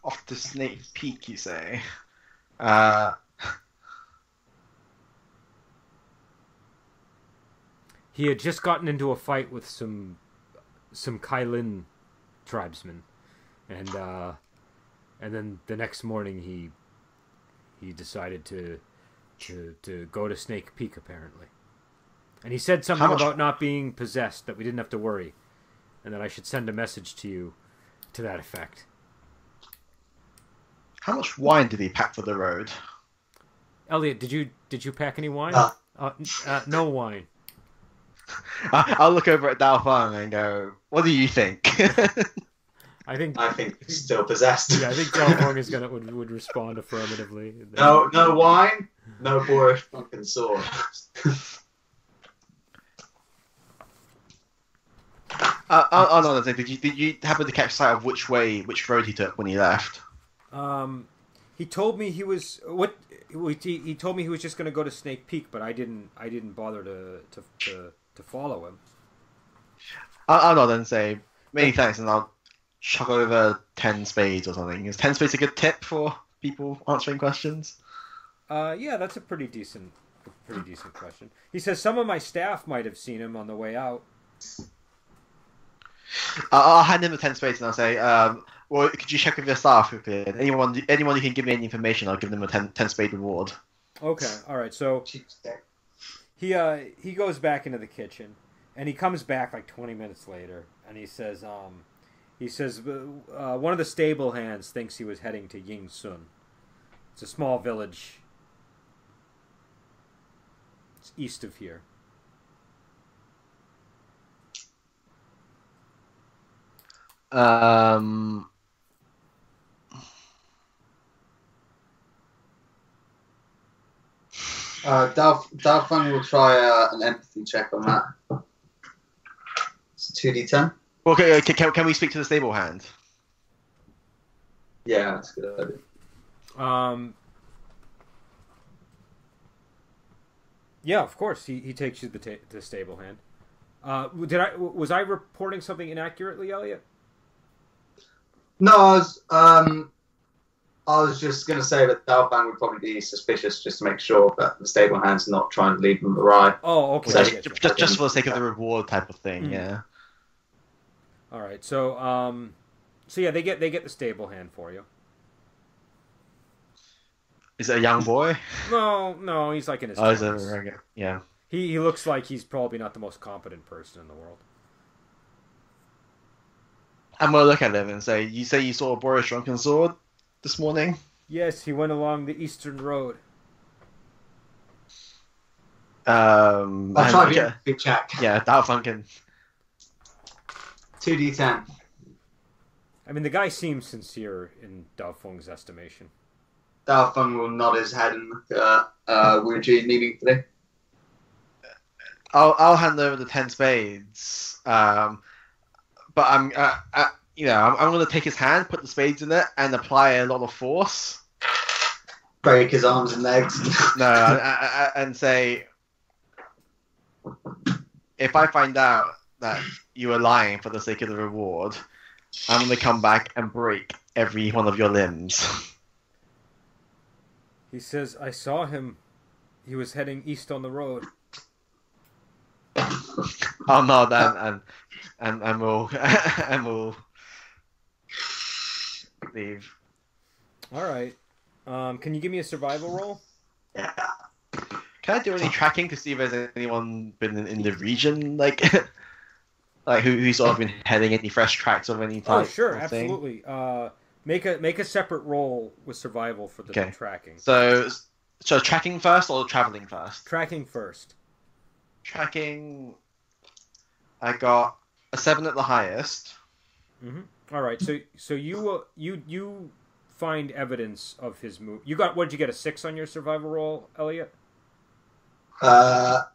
Off to Snake Peak, you say? He had just gotten into a fight with some Kailin tribesmen, and then the next morning he decided to go to Snake Peak apparently, and he said something about not being possessed, that we didn't have to worry, and that I should send a message to you to that effect. How much wine did he pack for the road? Elliot, did you pack any wine? No wine. I'll look over at Dao Feng and go, what do you think? I think he's still possessed. Yeah, I think Dao Feng would respond affirmatively. No wine, no Boris Drunken Sword. No, did you happen to catch sight of which road he took when he left? He told me he was he told me he was just going to go to Snake Peak, but I didn't bother to follow him. I'll nod and say many thanks, and I'll chuck over 10 spades or something. Is 10 spades a good tip for people answering questions? Yeah, that's a pretty decent question. He says some of my staff might have seen him on the way out. I'll hand him the 10 spades and I'll say, well, could you check with your staff quickly? Anyone who can give me any information, I'll give them a 10 spade reward. Okay, all right. So he goes back into the kitchen, and he comes back like 20 minutes later, and he says one of the stable hands thinks he was heading to Ying Sun. It's a small village. It's east of here. Dao Feng will try an empathy check on that. It's 2d10. Well, okay, can we speak to the stable hand? Yeah, that's a good idea. Yeah, of course. He takes you to the stable hand. Was I reporting something inaccurately, Elliot? No, I was just going to say that Dao Feng would probably be suspicious just to make sure that the stable hand's not trying to lead them awry. Oh, okay. So just for the sake of the reward type of thing, yeah. All right, so yeah, they get the stable hand for you. Is it a young boy? No, he's like in his 20s. Yeah. He looks like he's probably not the most competent person in the world. I'm gonna look at him and say, "You say you saw Boris Drunken Sword this morning?" Yes, he went along the eastern road. I'll try to big check. Yeah, Dao Feng can. 2d10. I mean, the guy seems sincere in Dao Feng's estimation. Dao Feng will nod his head and look at Wu Ji immediately. I'll hand over the 10 spades. But I'm going to take his hand, put the spades in it, and apply a lot of force. Break his arms and legs. No, and say, if I find out that you were lying for the sake of the reward, I'm going to come back and break every one of your limbs. He says, I saw him. He was heading east on the road. Oh no, then and we'll leave. All right. Can you give me a survival roll? Yeah. Can I do any tracking to see if there's anyone been in the region, like who's sort of been heading any fresh tracks of any type? Oh, sure, of absolutely. Make a separate roll with survival for the tracking. So tracking first or traveling first? Tracking first. Tracking. I got a 7 at the highest. All right. So you find evidence of his move. You got, what did you get, a 6 on your survival roll, Elliot?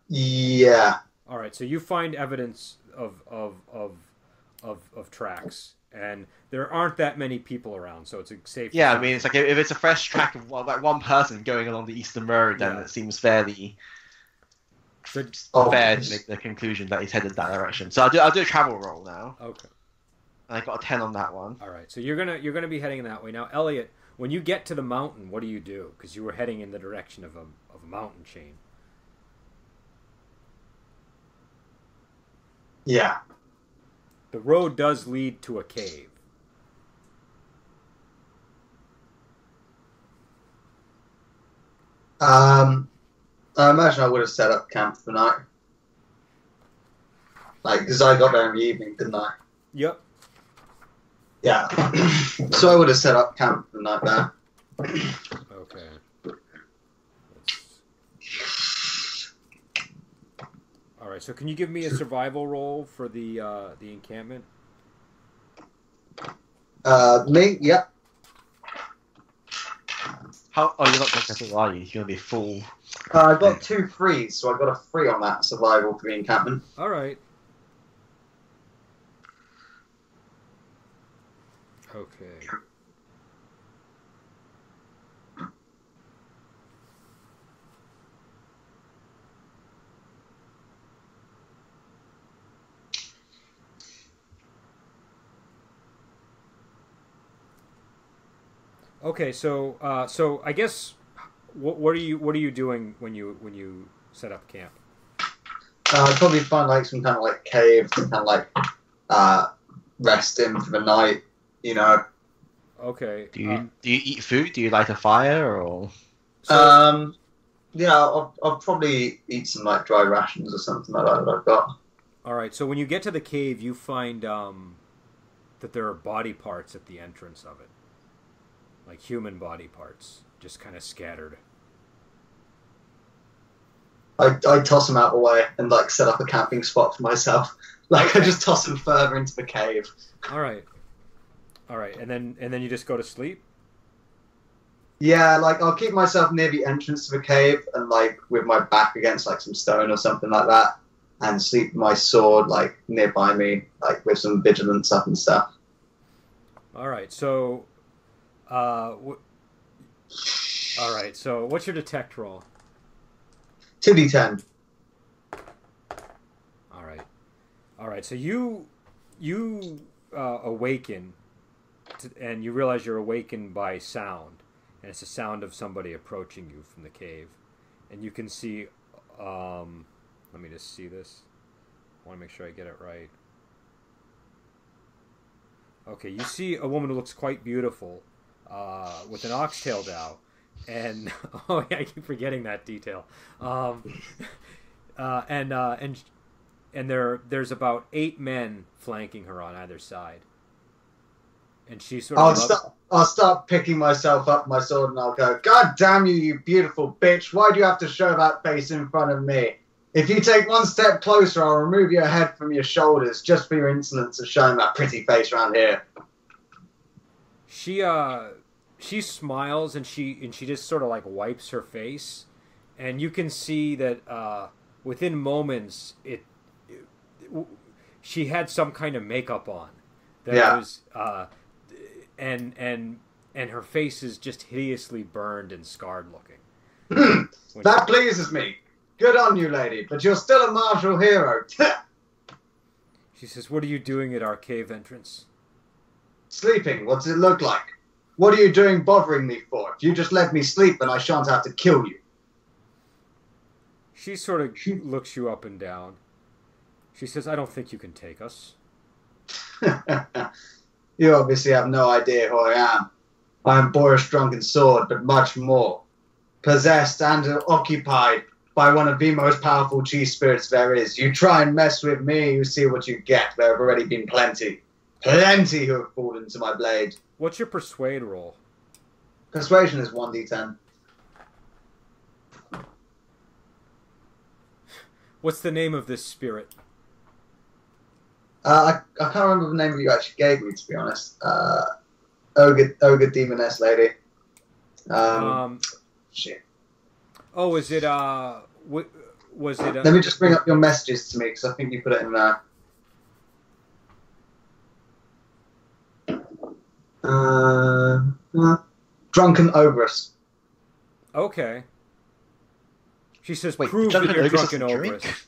Yeah. All right. So you find evidence of tracks, and there aren't that many people around, so it's a safe. Yeah, I mean, it's like if it's a fresh track of like one person going along the Eastern Road, then it seems fairly fair to make the conclusion that he's headed that direction. So I'll do a travel roll now. Okay. And I got a 10 on that one. All right. So you're gonna be heading that way now, Elliot. When you get to the mountain, what do you do? Because you were heading in the direction of a mountain chain. Yeah. The road does lead to a cave. I imagine I would have set up camp for the night. Like, because I got there in the evening, didn't I? Yep. Yeah. So I would have set up camp for the night there. Okay. All right. So can you give me a survival roll for the encampment? Me? Yep. How? Oh, you're not successful, are you? You're gonna be full. I got 2 3s, so I got a 3 on that survival for the encampment. All right. Okay. Okay, so I guess what are you doing when you set up camp? I'd probably find like some kind of like cave, some kind of like rest in for the night, you know. Okay. Do you eat food? Do you light a fire or? Yeah, I'll probably eat some like dry rations or something like that I've got. All right. So when you get to the cave, you find that there are body parts at the entrance of it, like human body parts, just kind of scattered. I toss them out of the way and like set up a camping spot for myself. Like I just toss them further into the cave. All right, and then you just go to sleep. Yeah, like I'll keep myself near the entrance to the cave and like with my back against like some stone or something like that, and sleep with my sword like nearby me, like with some vigilance up and stuff. All right, so, all right, so what's your detect roll? 2d10. All right. So you awaken, and you realize you're awakened by sound, and it's the sound of somebody approaching you from the cave, and you can see. Let me just see this. I want to make sure I get it right. Okay, you see a woman who looks quite beautiful, with an oxtail dowel, and oh yeah, I keep forgetting that detail. And there's about 8 men flanking her on either side, and she sort of. I'll start picking myself up my sword and I'll go, God damn you, you beautiful bitch! Why do you have to show that face in front of me? If you take one step closer, I'll remove your head from your shoulders just for your insolence of showing that pretty face around here. She smiles and she just sort of like wipes her face, and you can see that within moments she had some kind of makeup on that was and her face is just hideously burned and scarred looking. That pleases me. Good on you, lady, but you're still a martial hero. She says, "What are you doing at our cave entrance?" Sleeping. What does it look like? What are you doing bothering me for? If you just let me sleep, then I shan't have to kill you. She sort of looks you up and down. She says, "I don't think you can take us." You obviously have no idea who I am. I am Boris Drunken Sword, but much more. Possessed and occupied by one of the most powerful chi spirits there is. You try and mess with me, you see what you get. There have already been plenty who have fallen to my blade. What's your persuade roll? Persuasion is 1d10. What's the name of this spirit? I can't remember the name you actually gave me, to be honest. Ogre demoness lady. Shit. Oh, is it was it? Let me just bring up your messages to me because I think you put it in there. Drunken ogress. Okay. She says, Wait, "Prove that you're drunken doesn't ogress." drink?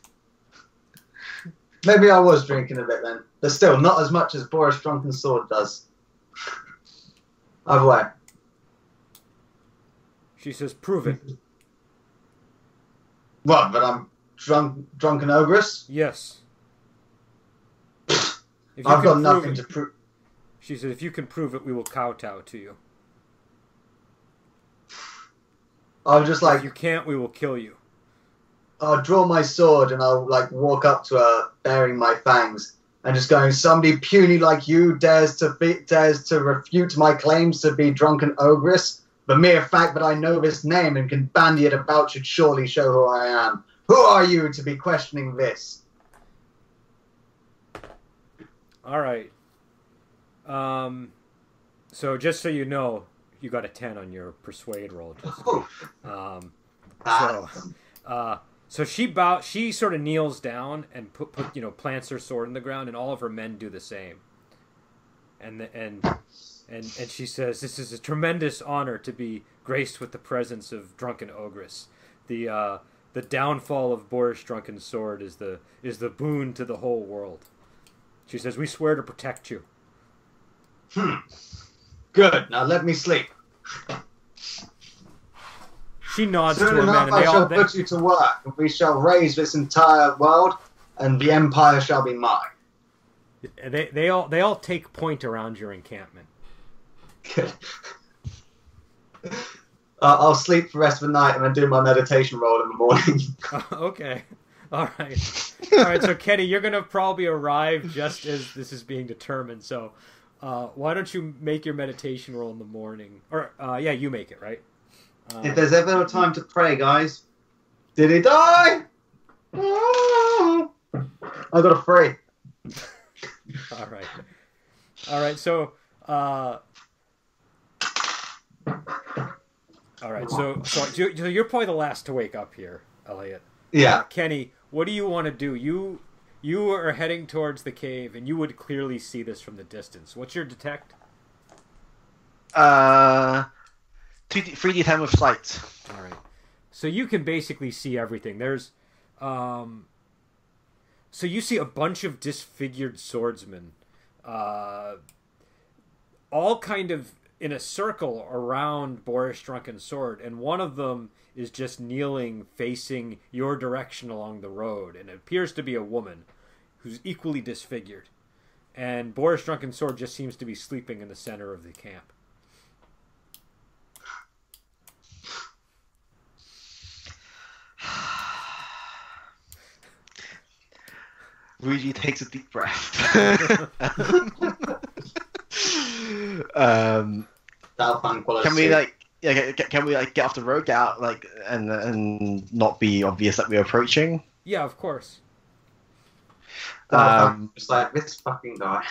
Maybe I was drinking a bit then, but still not as much as Boris Drunken Sword does. Either way. She says, "Prove it." What? But I'm drunken ogress? Yes. If you I've can got prove nothing it- to prove. She said, "If you can prove it, we will kowtow to you. I'll just like If you can't, we will kill you." I'll draw my sword and I'll like walk up to her, baring my fangs, and just going, "Somebody puny like you dares to refute my claims to be drunken ogress. The mere fact that I know this name and can bandy it about should surely show who I am. Who are you to be questioning this?" All right. So just so you know, you got a 10 on your persuade roll. So she sort of kneels down and plants her sword in the ground, and all of her men do the same. And she says, "This is a tremendous honor to be graced with the presence of drunken ogress. The downfall of Boris Drunken Sword is the boon to the whole world." She says, "We swear to protect you." Good. Now let me sleep. She nods to Soon her men, enough and I shall put you to work, and we shall raise this entire world, and the empire shall be mine. they all take point around your encampment. Good. I'll sleep for the rest of the night and then do my meditation roll in the morning. Okay. All right. All right, so Kenny, you're going to probably arrive just as this is being determined. So why don't you make your meditation roll in the morning? Or, yeah, you make it, right? If there's ever a time to pray, guys. Did he die? I got a 3. All right. All right, so... all right, so you're probably the last to wake up here, Elliot. Yeah. Kenny, what do you want to do? You are heading towards the cave, and you would clearly see this from the distance. What's your detect? 3d10 with sight. All right. So you can basically see everything. There's, so you see a bunch of disfigured swordsmen, all kind of in a circle around Boris Drunken Sword, and one of them is just kneeling, facing your direction along the road, and it appears to be a woman who's equally disfigured. And Boris Drunken Sword just seems to be sleeping in the center of the camp. Luigi takes a deep breath. Can we get off the road, get out and not be obvious that we're approaching? Yeah, of course. Just like this fucking guy.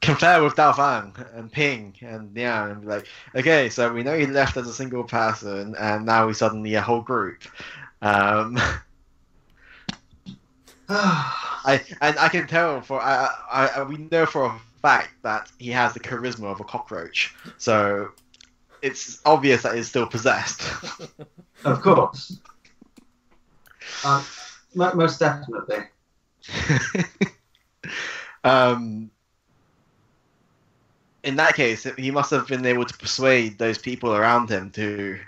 Compare with Dalfang and Ping and yeah, and be like, okay, so we know he left as a single person, and now he's suddenly a whole group. I can tell we know for a fact that he has the charisma of a cockroach, so it's obvious that he's still possessed. Of course. Most definitely. In that case, he must have been able to persuade those people around him to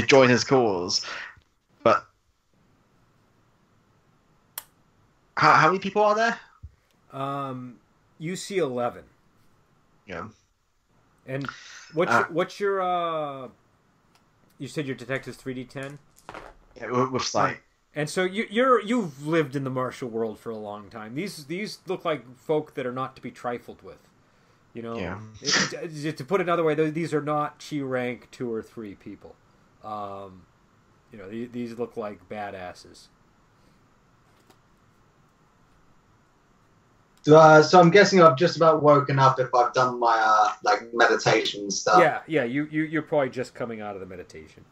join his cause. But how many people are there? You see 11. Yeah. And what's your you said your detective's 3d10? Yeah, with sight. And so you've lived in the martial world for a long time. These look like folk that are not to be trifled with. You know, yeah. To put it another way, these are not chi rank 2 or 3 people. these look like badasses. So I'm guessing I've just about woken up if I've done my meditation stuff. Yeah. You're probably just coming out of the meditation.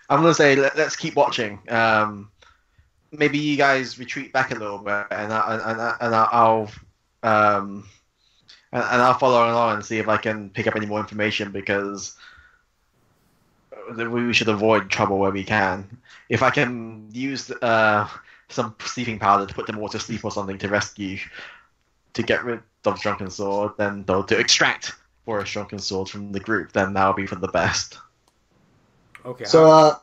I'm gonna say let's keep watching. Maybe you guys retreat back a little bit, and I'll follow along and see if I can pick up any more information, because we should avoid trouble where we can. If I can use some sleeping powder to put them all to sleep or something to get rid of Drunken Sword, then to extract Boris Drunken Sword from the group, then that'll be for the best. Okay. So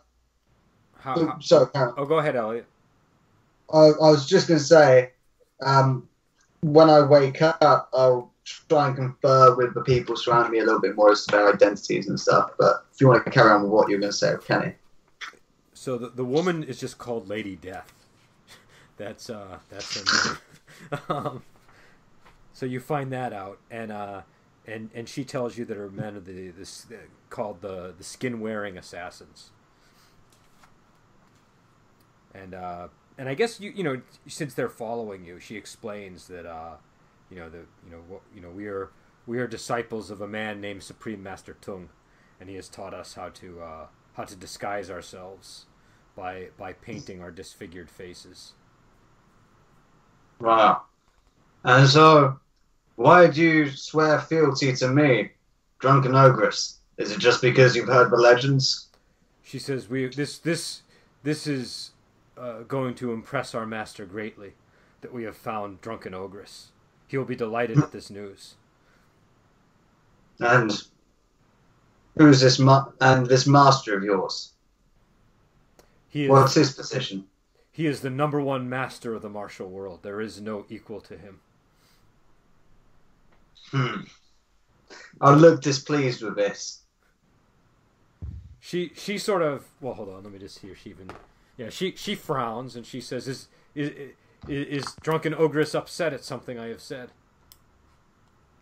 go ahead, Elliot. I was just going to say, when I wake up, I'll try and confer with the people surrounding me a little bit more as to their identities and stuff. But if you want to carry on with what you're going to say, Kenny. So the woman is just called Lady Death. That's her name. So you find that out, and she tells you that her men are called the skin wearing assassins. And I guess since they're following you, she explains that we are disciples of a man named Supreme Master Tung, and he has taught us how to disguise ourselves by painting our disfigured faces. Wow. And so, why do you swear fealty to me, Drunken Ogress? Is it just because you've heard the legends? She says, this is going to impress our master greatly, that we have found Drunken Ogress. He will be delighted at this news. And who's this this master of yours? What's his position? He is the #1 master of the martial world. There is no equal to him. I look displeased with this. She sort of, well, hold on, let me just hear. She frowns and she says, "Is Drunken Ogress upset at something I have said?"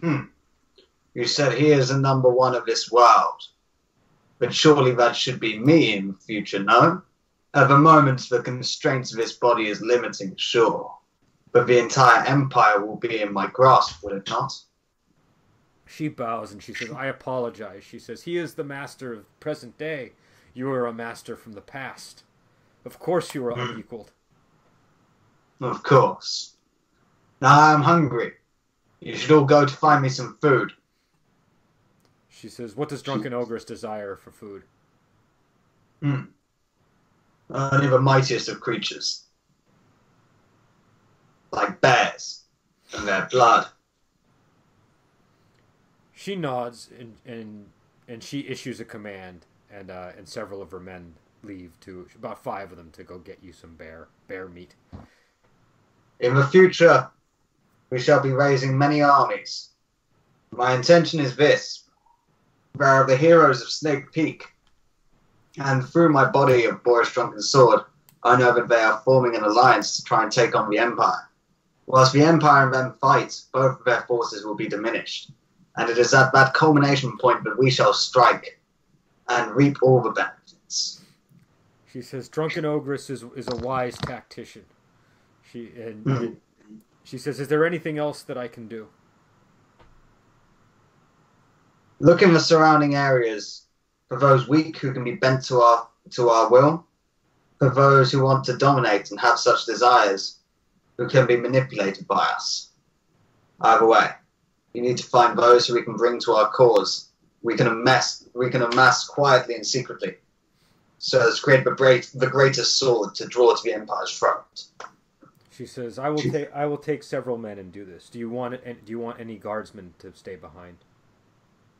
You said he is the #1 of this world, but surely that should be me in the future, no? At the moment, the constraints of his body is limiting, sure, but the entire empire will be in my grasp, will it not? She bows and she says, "I apologize." She says, "He is the master of present day. You are a master from the past. Of course you are unequaled." Of course. Now I am hungry. You should all go to find me some food. She says, "What does Drunken Ogress desire for food?" Only the mightiest of creatures. Like bears. And their blood. She nods and she issues a command, and several of her men leave, about 5 of them, to go get you some bear meat. In the future, we shall be raising many armies. My intention is this. There are the heroes of Snake Peak, and through my body of Boris Drunken Sword, I know that they are forming an alliance to try and take on the Empire. Whilst the Empire and them fight, both of their forces will be diminished, and it is at that culmination point that we shall strike and reap all the benefits. She says, "Drunken Ogress is a wise tactician." She says, "Is there anything else that I can do?" Look in the surrounding areas for those weak who can be bent to our will, for those who want to dominate and have such desires, who can be manipulated by us. Either way, you need to find those who we can bring to our cause. We can amass quietly and secretly, so as to create the greatest sword to draw to the Empire's front. She says, "I will take several men and do this. Do you want any guardsmen to stay behind?"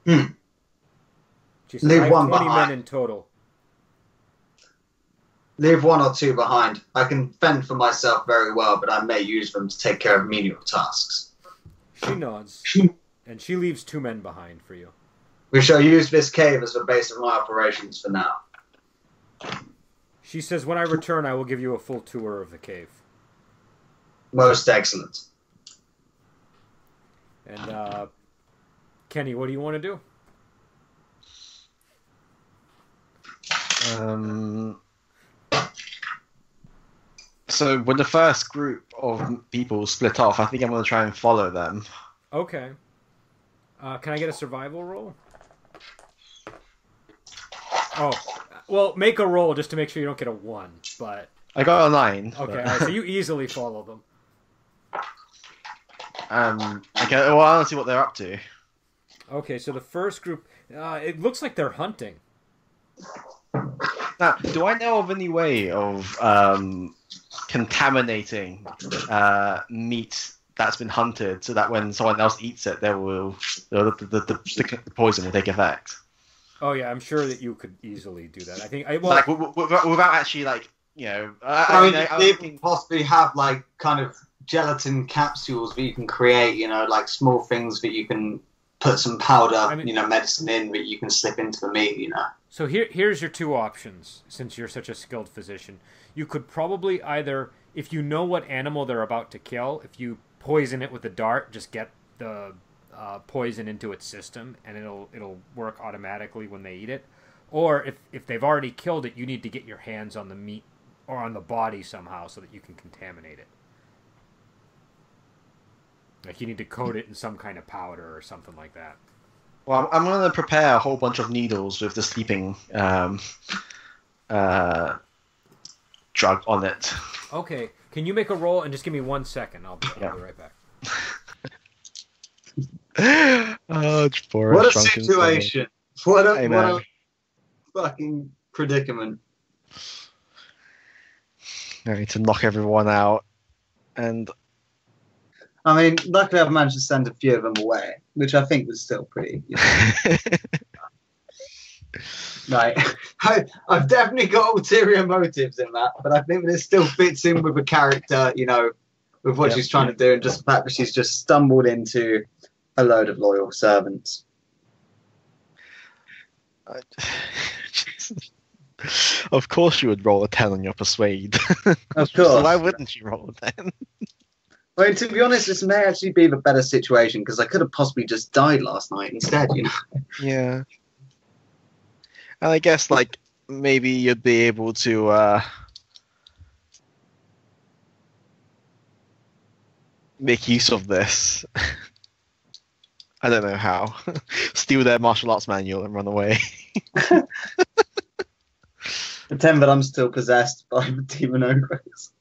She says, "I have 20 men in total." Leave 1 or 2 behind. I can fend for myself very well, but I may use them to take care of menial tasks. She nods, and she leaves 2 men behind for you. We shall use this cave as the base of my operations for now. She says, "When I return, I will give you a full tour of the cave." Most excellent. And, Kenny, what do you want to do? So when the first group of people split off, I think I'm going to try and follow them. Okay. Can I get a survival roll? Oh, well, make a roll just to make sure you don't get a 1, but... I got a 9. Okay, all right, so you easily follow them. Okay, well, I don't see what they're up to. Okay, so the first group, it looks like they're hunting. Now, do I know of any way of contaminating meat that's been hunted so that when someone else eats it, the poison will take effect? Oh yeah, I'm sure that you could easily do that. I think like without actually like you could possibly have like kind of gelatin capsules that you can create. Like small things that you can put some powder, medicine in that you can slip into the meat. So here's your 2 options. Since you're such a skilled physician, you could probably either, if you know what animal they're about to kill, if you poison it with a dart, just get the poison into its system, and it'll work automatically when they eat it. Or if they've already killed it, you need to get your hands on the meat or on the body somehow so that you can contaminate it. Like you need to coat it in some kind of powder or something like that. Well, I'm going to prepare a whole bunch of needles with the sleeping drug on it. Okay, can you make a roll and just give me 1 second? I'll be right back. What a situation! What a fucking predicament! I need to knock everyone out, and I mean, luckily I've managed to send a few of them away, which I think was still pretty. Right, I've definitely got ulterior motives in that, but I think that it still fits in with the character, with what she's trying to do, and just the fact that she's just stumbled into a load of loyal servants. Of course you would roll a 10 on your persuade. Of course. So why wouldn't you roll a 10? Well, to be honest, this may actually be the better situation, because I could have possibly just died last night instead, Yeah. And I guess, like, maybe you'd be able to make use of this. I don't know how. Steal their martial arts manual and run away. Pretend that I'm still possessed by the demon ogress.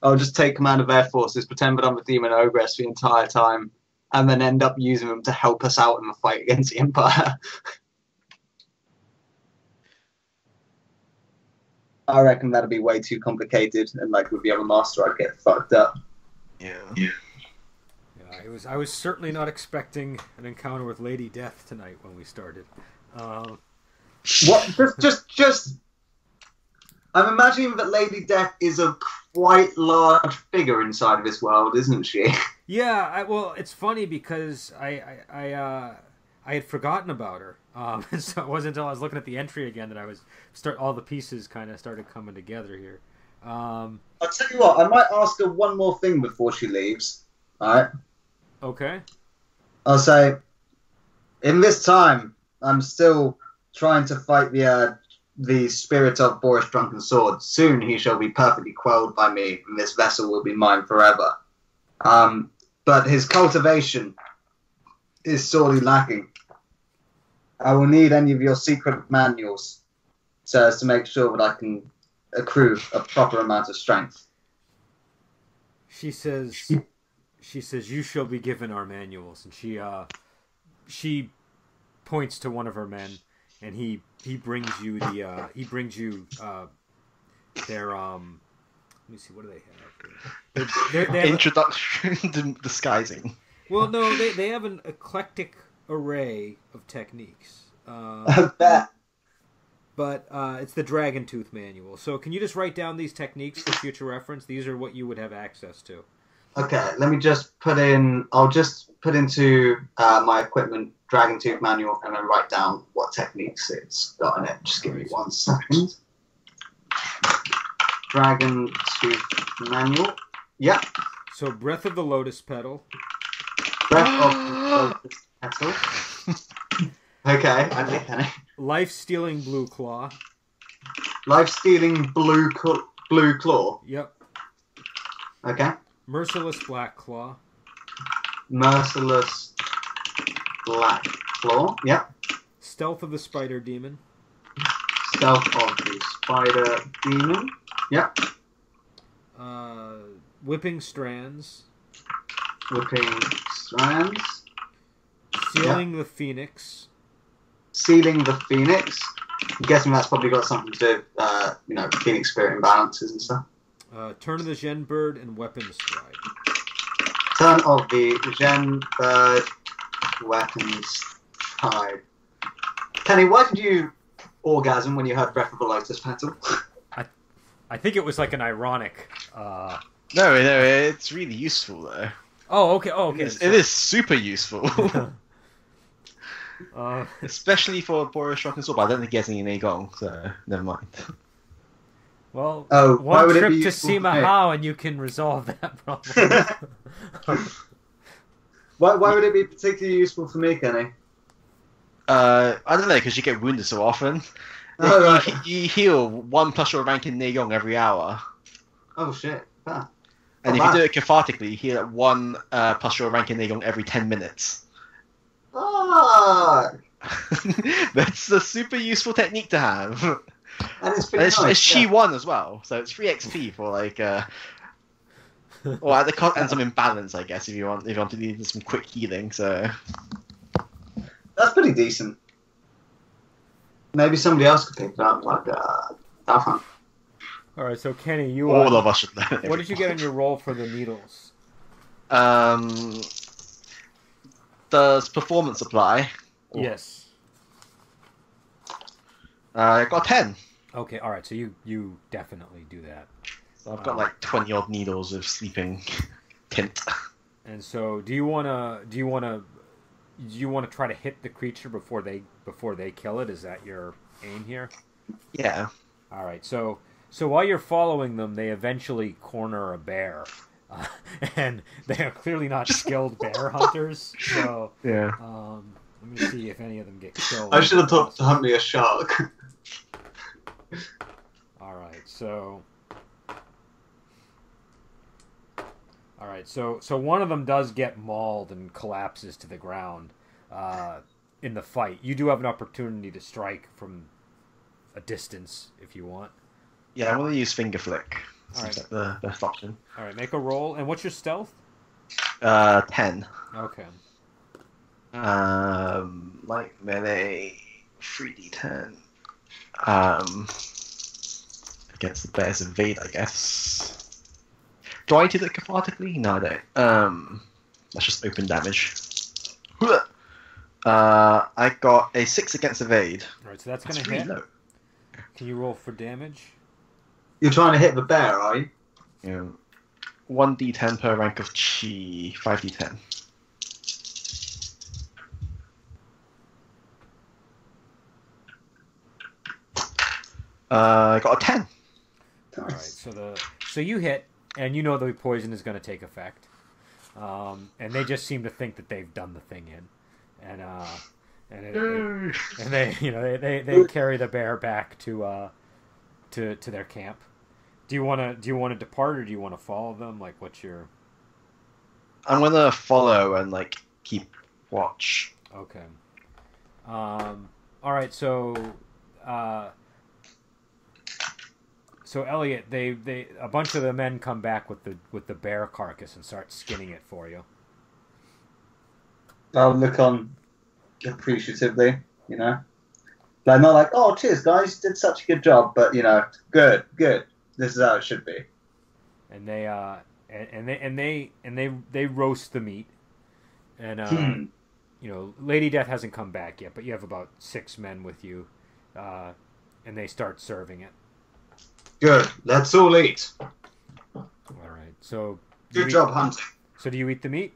I'll just take command of air forces, pretend that I'm the demon ogress the entire time, and then end up using them to help us out in the fight against the Empire. I reckon that'd be way too complicated, and like with the other master, I'd get fucked up. Yeah. I was certainly not expecting an encounter with Lady Death tonight when we started. What? Just. I'm imagining that Lady Death is a quite large figure inside of this world, isn't she? Yeah. Well, it's funny because I had forgotten about her. So it wasn't until I was looking at the entry again that all the pieces kind of started coming together here. I'll tell you what. I might ask her one more thing before she leaves. All right. Okay. I'll say, in this time, I'm still trying to fight the spirit of Boris Drunken Sword. Soon he shall be perfectly quelled by me, and this vessel will be mine forever. But his cultivation is sorely lacking. I will need any of your secret manuals so as to make sure that I can accrue a proper amount of strength. She says, "You shall be given our manuals," and she points to one of her men, and he brings you their let me see, what do they have? They have introduction to disguising. Well, no, they have an eclectic array of techniques. I bet. But it's the Dragon Tooth manual. So can you just write down these techniques for future reference? These are what you would have access to. Okay, let me just I'll just put into my equipment Dragon Tooth manual and then write down what techniques it's got in it. Just give me 1 second. Dragon Tooth manual. Yeah. So Breath of the Lotus Petal. Breath of the Lotus Petal. Okay. Life-stealing blue claw. Life-stealing blue claw. Yep. Okay. Merciless black claw. Merciless black claw. Yep. Stealth of the spider demon. Stealth of the spider demon. Yep. Whipping strands. Whipping strands. Sealing the phoenix. Sealing the phoenix. I'm guessing that's probably got something to do with, phoenix spirit imbalances and stuff. Turn of the Gen Bird and weapon stride. Turn of the Gen Bird, weapons stride. Kenny, why did you orgasm when you heard Breath of the Lotus Petal? I think it was like an ironic. No, it's really useful though. Oh, okay. Oh, okay. It is super useful. Especially for Boris Shock and Sword, but I don't think he has any Nagong, so never mind. Well, why one would it trip be to useful for me? Simahao and you can resolve that problem. Why would it be particularly useful for me, Kenny? I don't know, because you get wounded so often. Oh, right. You heal 1 plus your rank in Nagong every hour. Oh, shit. Fair. And Oh, if wow. you do it cathartically, you heal at 1 plus your rank in Nagong every 10 minutes. Ah, That's a super useful technique to have. that is And pretty it's nice. Shi Yeah. 1 as well, so it's free XP for like, or at the cost and some imbalance, I guess, if you want to do some quick healing. So That's pretty decent. Maybe somebody else could pick it up, like that one. All right, so Kenny, you all of us should learn. what did you get on your roll for the needles? Does performance apply? Yes. I got 10. Okay. All right. So you definitely do that. So I've got like 20 odd needles of sleeping tint. And so, do you wanna try to hit the creature before they kill it? Is that your aim here? Yeah. All right. So while you're following them, they eventually corner a bear, and they are clearly not skilled bear hunters. So Yeah. let me see if any of them get killed. I should have thought to hunt me a shark. All right. So. All right, so one of them does get mauled and collapses to the ground in the fight. You do have an opportunity to strike from a distance if you want. Yeah, I'm going to use Finger Flick. All Seems right. like the best option. All right, make a roll. And what's your stealth? 10. Okay. Light melee, 3d10. Against the bear's evade, I guess. Do I do that cathartically? No, I don't. That's just open damage. I got a 6 against evade. All right, so that's going to really hit. low. Can you roll for damage? You're trying to hit the bear, are you? Yeah. 1d10 per rank of chi, 5d10. I got a 10. All right, so you hit, and you know the poison is going to take effect, and they just seem to think that they've done the thing in, and they carry the bear back to their camp. Do you want to depart, or do you want to follow them? Like, what's your? I'm gonna follow and like keep watch. Okay. All right. So Elliot, they a bunch of the men come back with the bear carcass and start skinning it for you. I'll look on appreciatively, Like, not like, oh, cheers, guys, you did such a good job, but, good. This is how it should be. And they roast the meat. And Lady Death hasn't come back yet, but you have about 6 men with you, and they start serving it. Good. Let's all eat. All right. So Good job hunting. So do you eat the meat?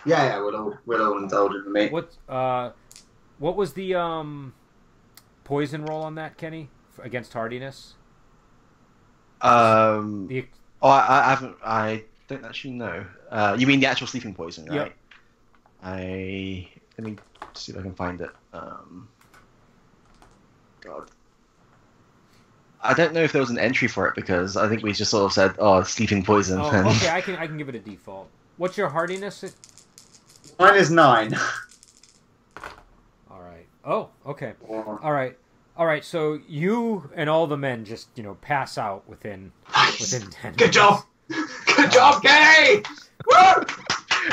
Yeah. We'll all indulge in the meat. What was the poison roll on that, Kenny, against hardiness? I haven't. I don't actually know. You mean the actual sleeping poison, right? Yep. Let me see if I can find it. God. I don't know if there was an entry for it because I think we just sort of said, "Oh, sleeping poison." Oh, and... okay. I can give it a default. What's your hardiness? Mine is 9. All right. Oh, okay. All right. All right. So you and all the men just pass out within 10 Good minutes. job. Good job, Kenny. Woo!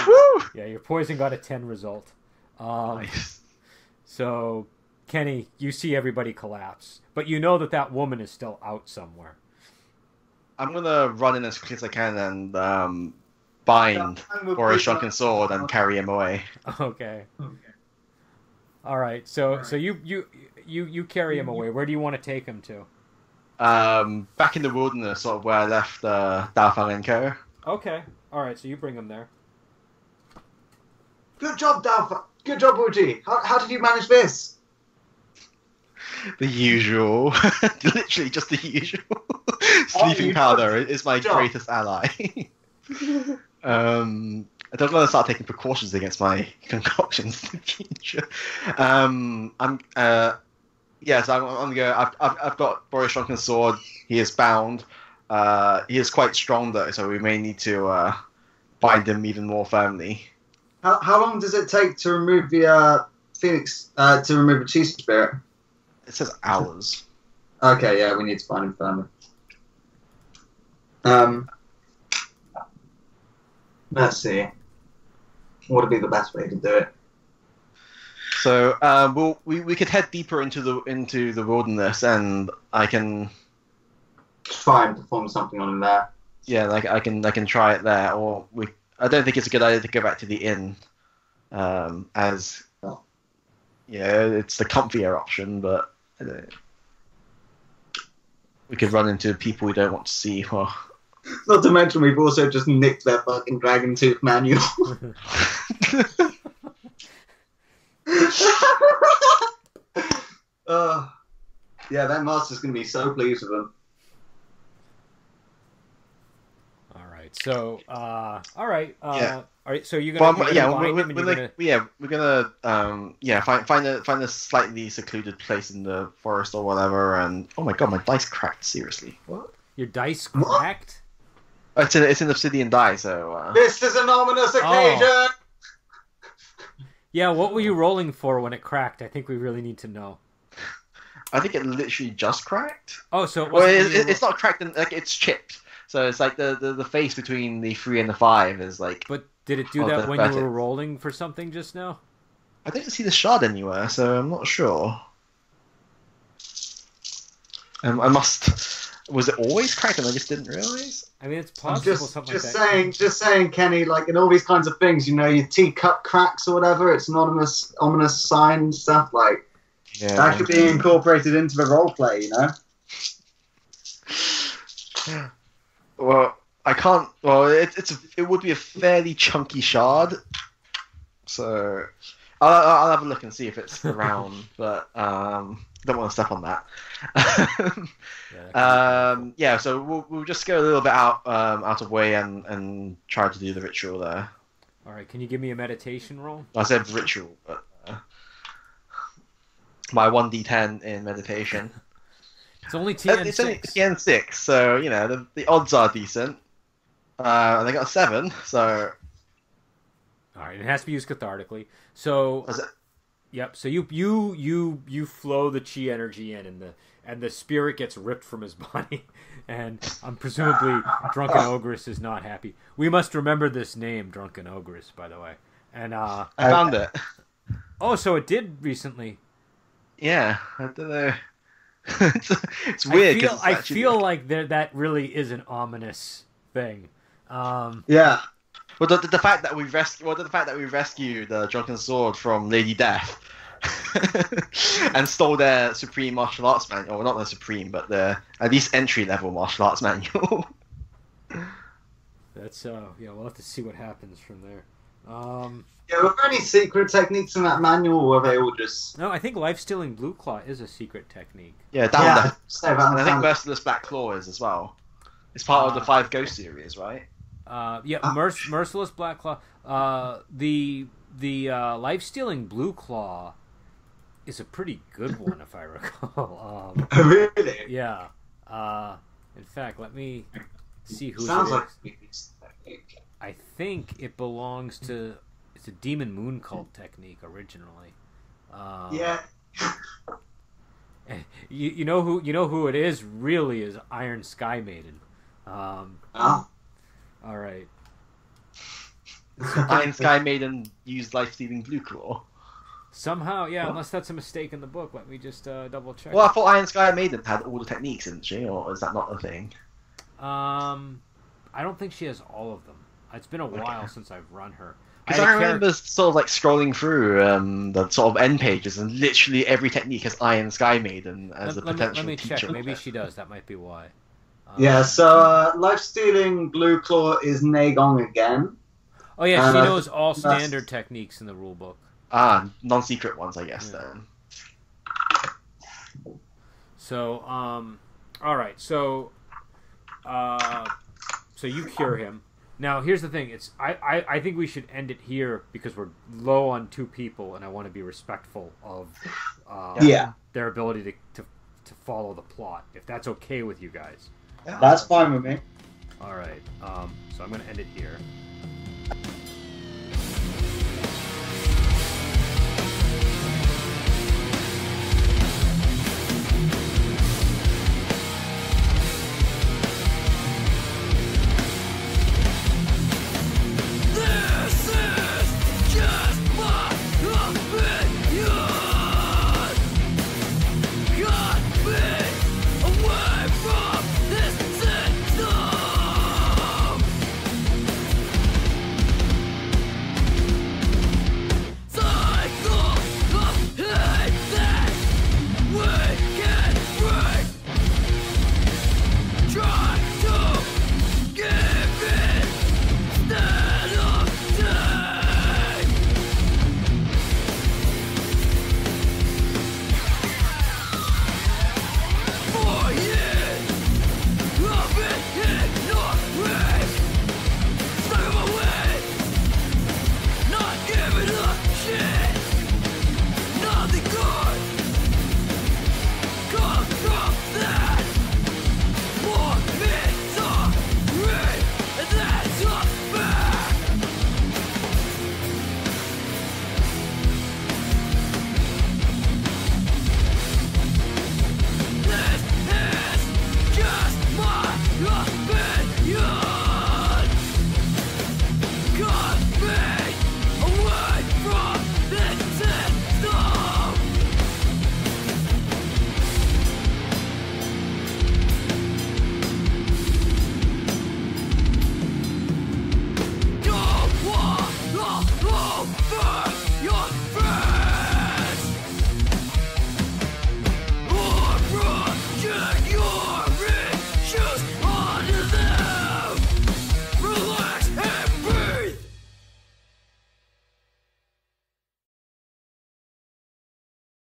Woo! Yeah, your poison got a 10 result. Nice. So, Kenny, you see everybody collapse, but you know that woman is still out somewhere. I'm gonna run in as quick as I can and bind Boris Drunken Sword and carry him away. Okay. All right. So you carry him away. Where do you want to take him to? Back in the wilderness, sort of where I left Dalfalenko. Okay. All right. So you bring him there. Good job, Dalfa. Good job, Uji. How did you manage this? The usual. Literally just the usual. Sleeping powder is my greatest ally. I don't want to start taking precautions against my concoctions in the future. I'm gonna go. I've got Boris Drunken's sword. He is bound. He is quite strong though, so we may need to bind him even more firmly. How long does it take to remove the Phoenix? To remove the Chi Spirit? It says hours. Okay, yeah, we need to bind him firmly. Let's see. What would be the best way to do it? So we could head deeper into the wilderness, and I can try and perform something on him there. Yeah, like I can try it there, or I don't think it's a good idea to go back to the inn, as it's the comfier option, but we could run into people we don't want to see. Or... Not to mention, we've also just nicked their fucking Dragon Tooth manual. Yeah, that master's going to be so pleased with them. So, all right. Yeah. All right. So you're gonna, we're gonna find a slightly secluded place in the forest or whatever. And oh my god, my dice cracked. Seriously, what? Your dice cracked? It's an obsidian die. So this is an ominous occasion. Oh. Yeah. What were you rolling for when it cracked? I think we really need to know. I think it literally just cracked. Oh, so it's not cracked. Like it's chipped. So it's like the face between the 3 and the 5 is like... But did it do that when you were rolling for something just now? I didn't see the shard anywhere, so I'm not sure. I must... Was it always cracked and I just didn't realise? I mean, it's possible something like that. Just saying, Kenny, like in all these kinds of things, your teacup cracks or whatever, it's an ominous sign and stuff, like... Yeah. That could be incorporated into the roleplay, Well, I can't. Well, it would be a fairly chunky shard, so I'll have a look and see if it's around. But don't want to step on that. So we'll just go a little bit out of way and try to do the ritual there. All right. Can you give me a meditation roll? I said ritual, but my 1d10 in meditation. It's only TN6. It's only TN6, so the odds are decent. And I got a 7, so. All right, it has to be used cathartically. So. Yep. So you flow the chi energy in, and the spirit gets ripped from his body, and presumably Drunken Ogress is not happy. We must remember this name, Drunken Ogress, by the way. And I found it. Oh, so it did recently. Yeah, I don't know. It's weird. I feel like that really is an ominous thing. Yeah. Well, the fact that we rescued the Drunken Sword from Lady Death and stole their supreme martial arts manual, well, not the supreme, but the at least entry level martial arts manual. That's we'll have to see what happens from there. Were there any secret techniques in that manual, or were they all just... No, I think life-stealing Blue Claw is a secret technique. Yeah, I think Merciless Black Claw is as well. It's part of the 5 Ghost series, right? Merciless Black Claw. The life-stealing Blue Claw is a pretty good one, if I recall. Really? Yeah. In fact, let me see who Sounds it like is. I think it belongs to. It's a Demon Moon Cult technique originally. Yeah. You know who it is really is Iron Sky Maiden. Oh. All right. Iron Sky Maiden used life-stealing blue claw. Somehow, yeah. Unless that's a mistake in the book, let me just double check. Well, I thought Iron Sky Maiden had all the techniques, didn't she? Or is that not a thing? I don't think she has all of them. It's been a while since I've run her. Because I remember sort of like scrolling through the sort of end pages, and literally every technique has Iron Sky Maiden as a potential Let me teacher. check. Maybe she does. That might be why. Yeah, so life-stealing Blue Claw is Nagong again. Oh yeah, she knows all standard techniques in the rule book. Ah, non-secret ones, I guess, then. So, all right. So you cure him. Now, here's the thing. I think we should end it here because we're low on 2 people, and I want to be respectful of their ability to follow the plot. If that's okay with you guys. That's fine with me. All right. So I'm going to end it here.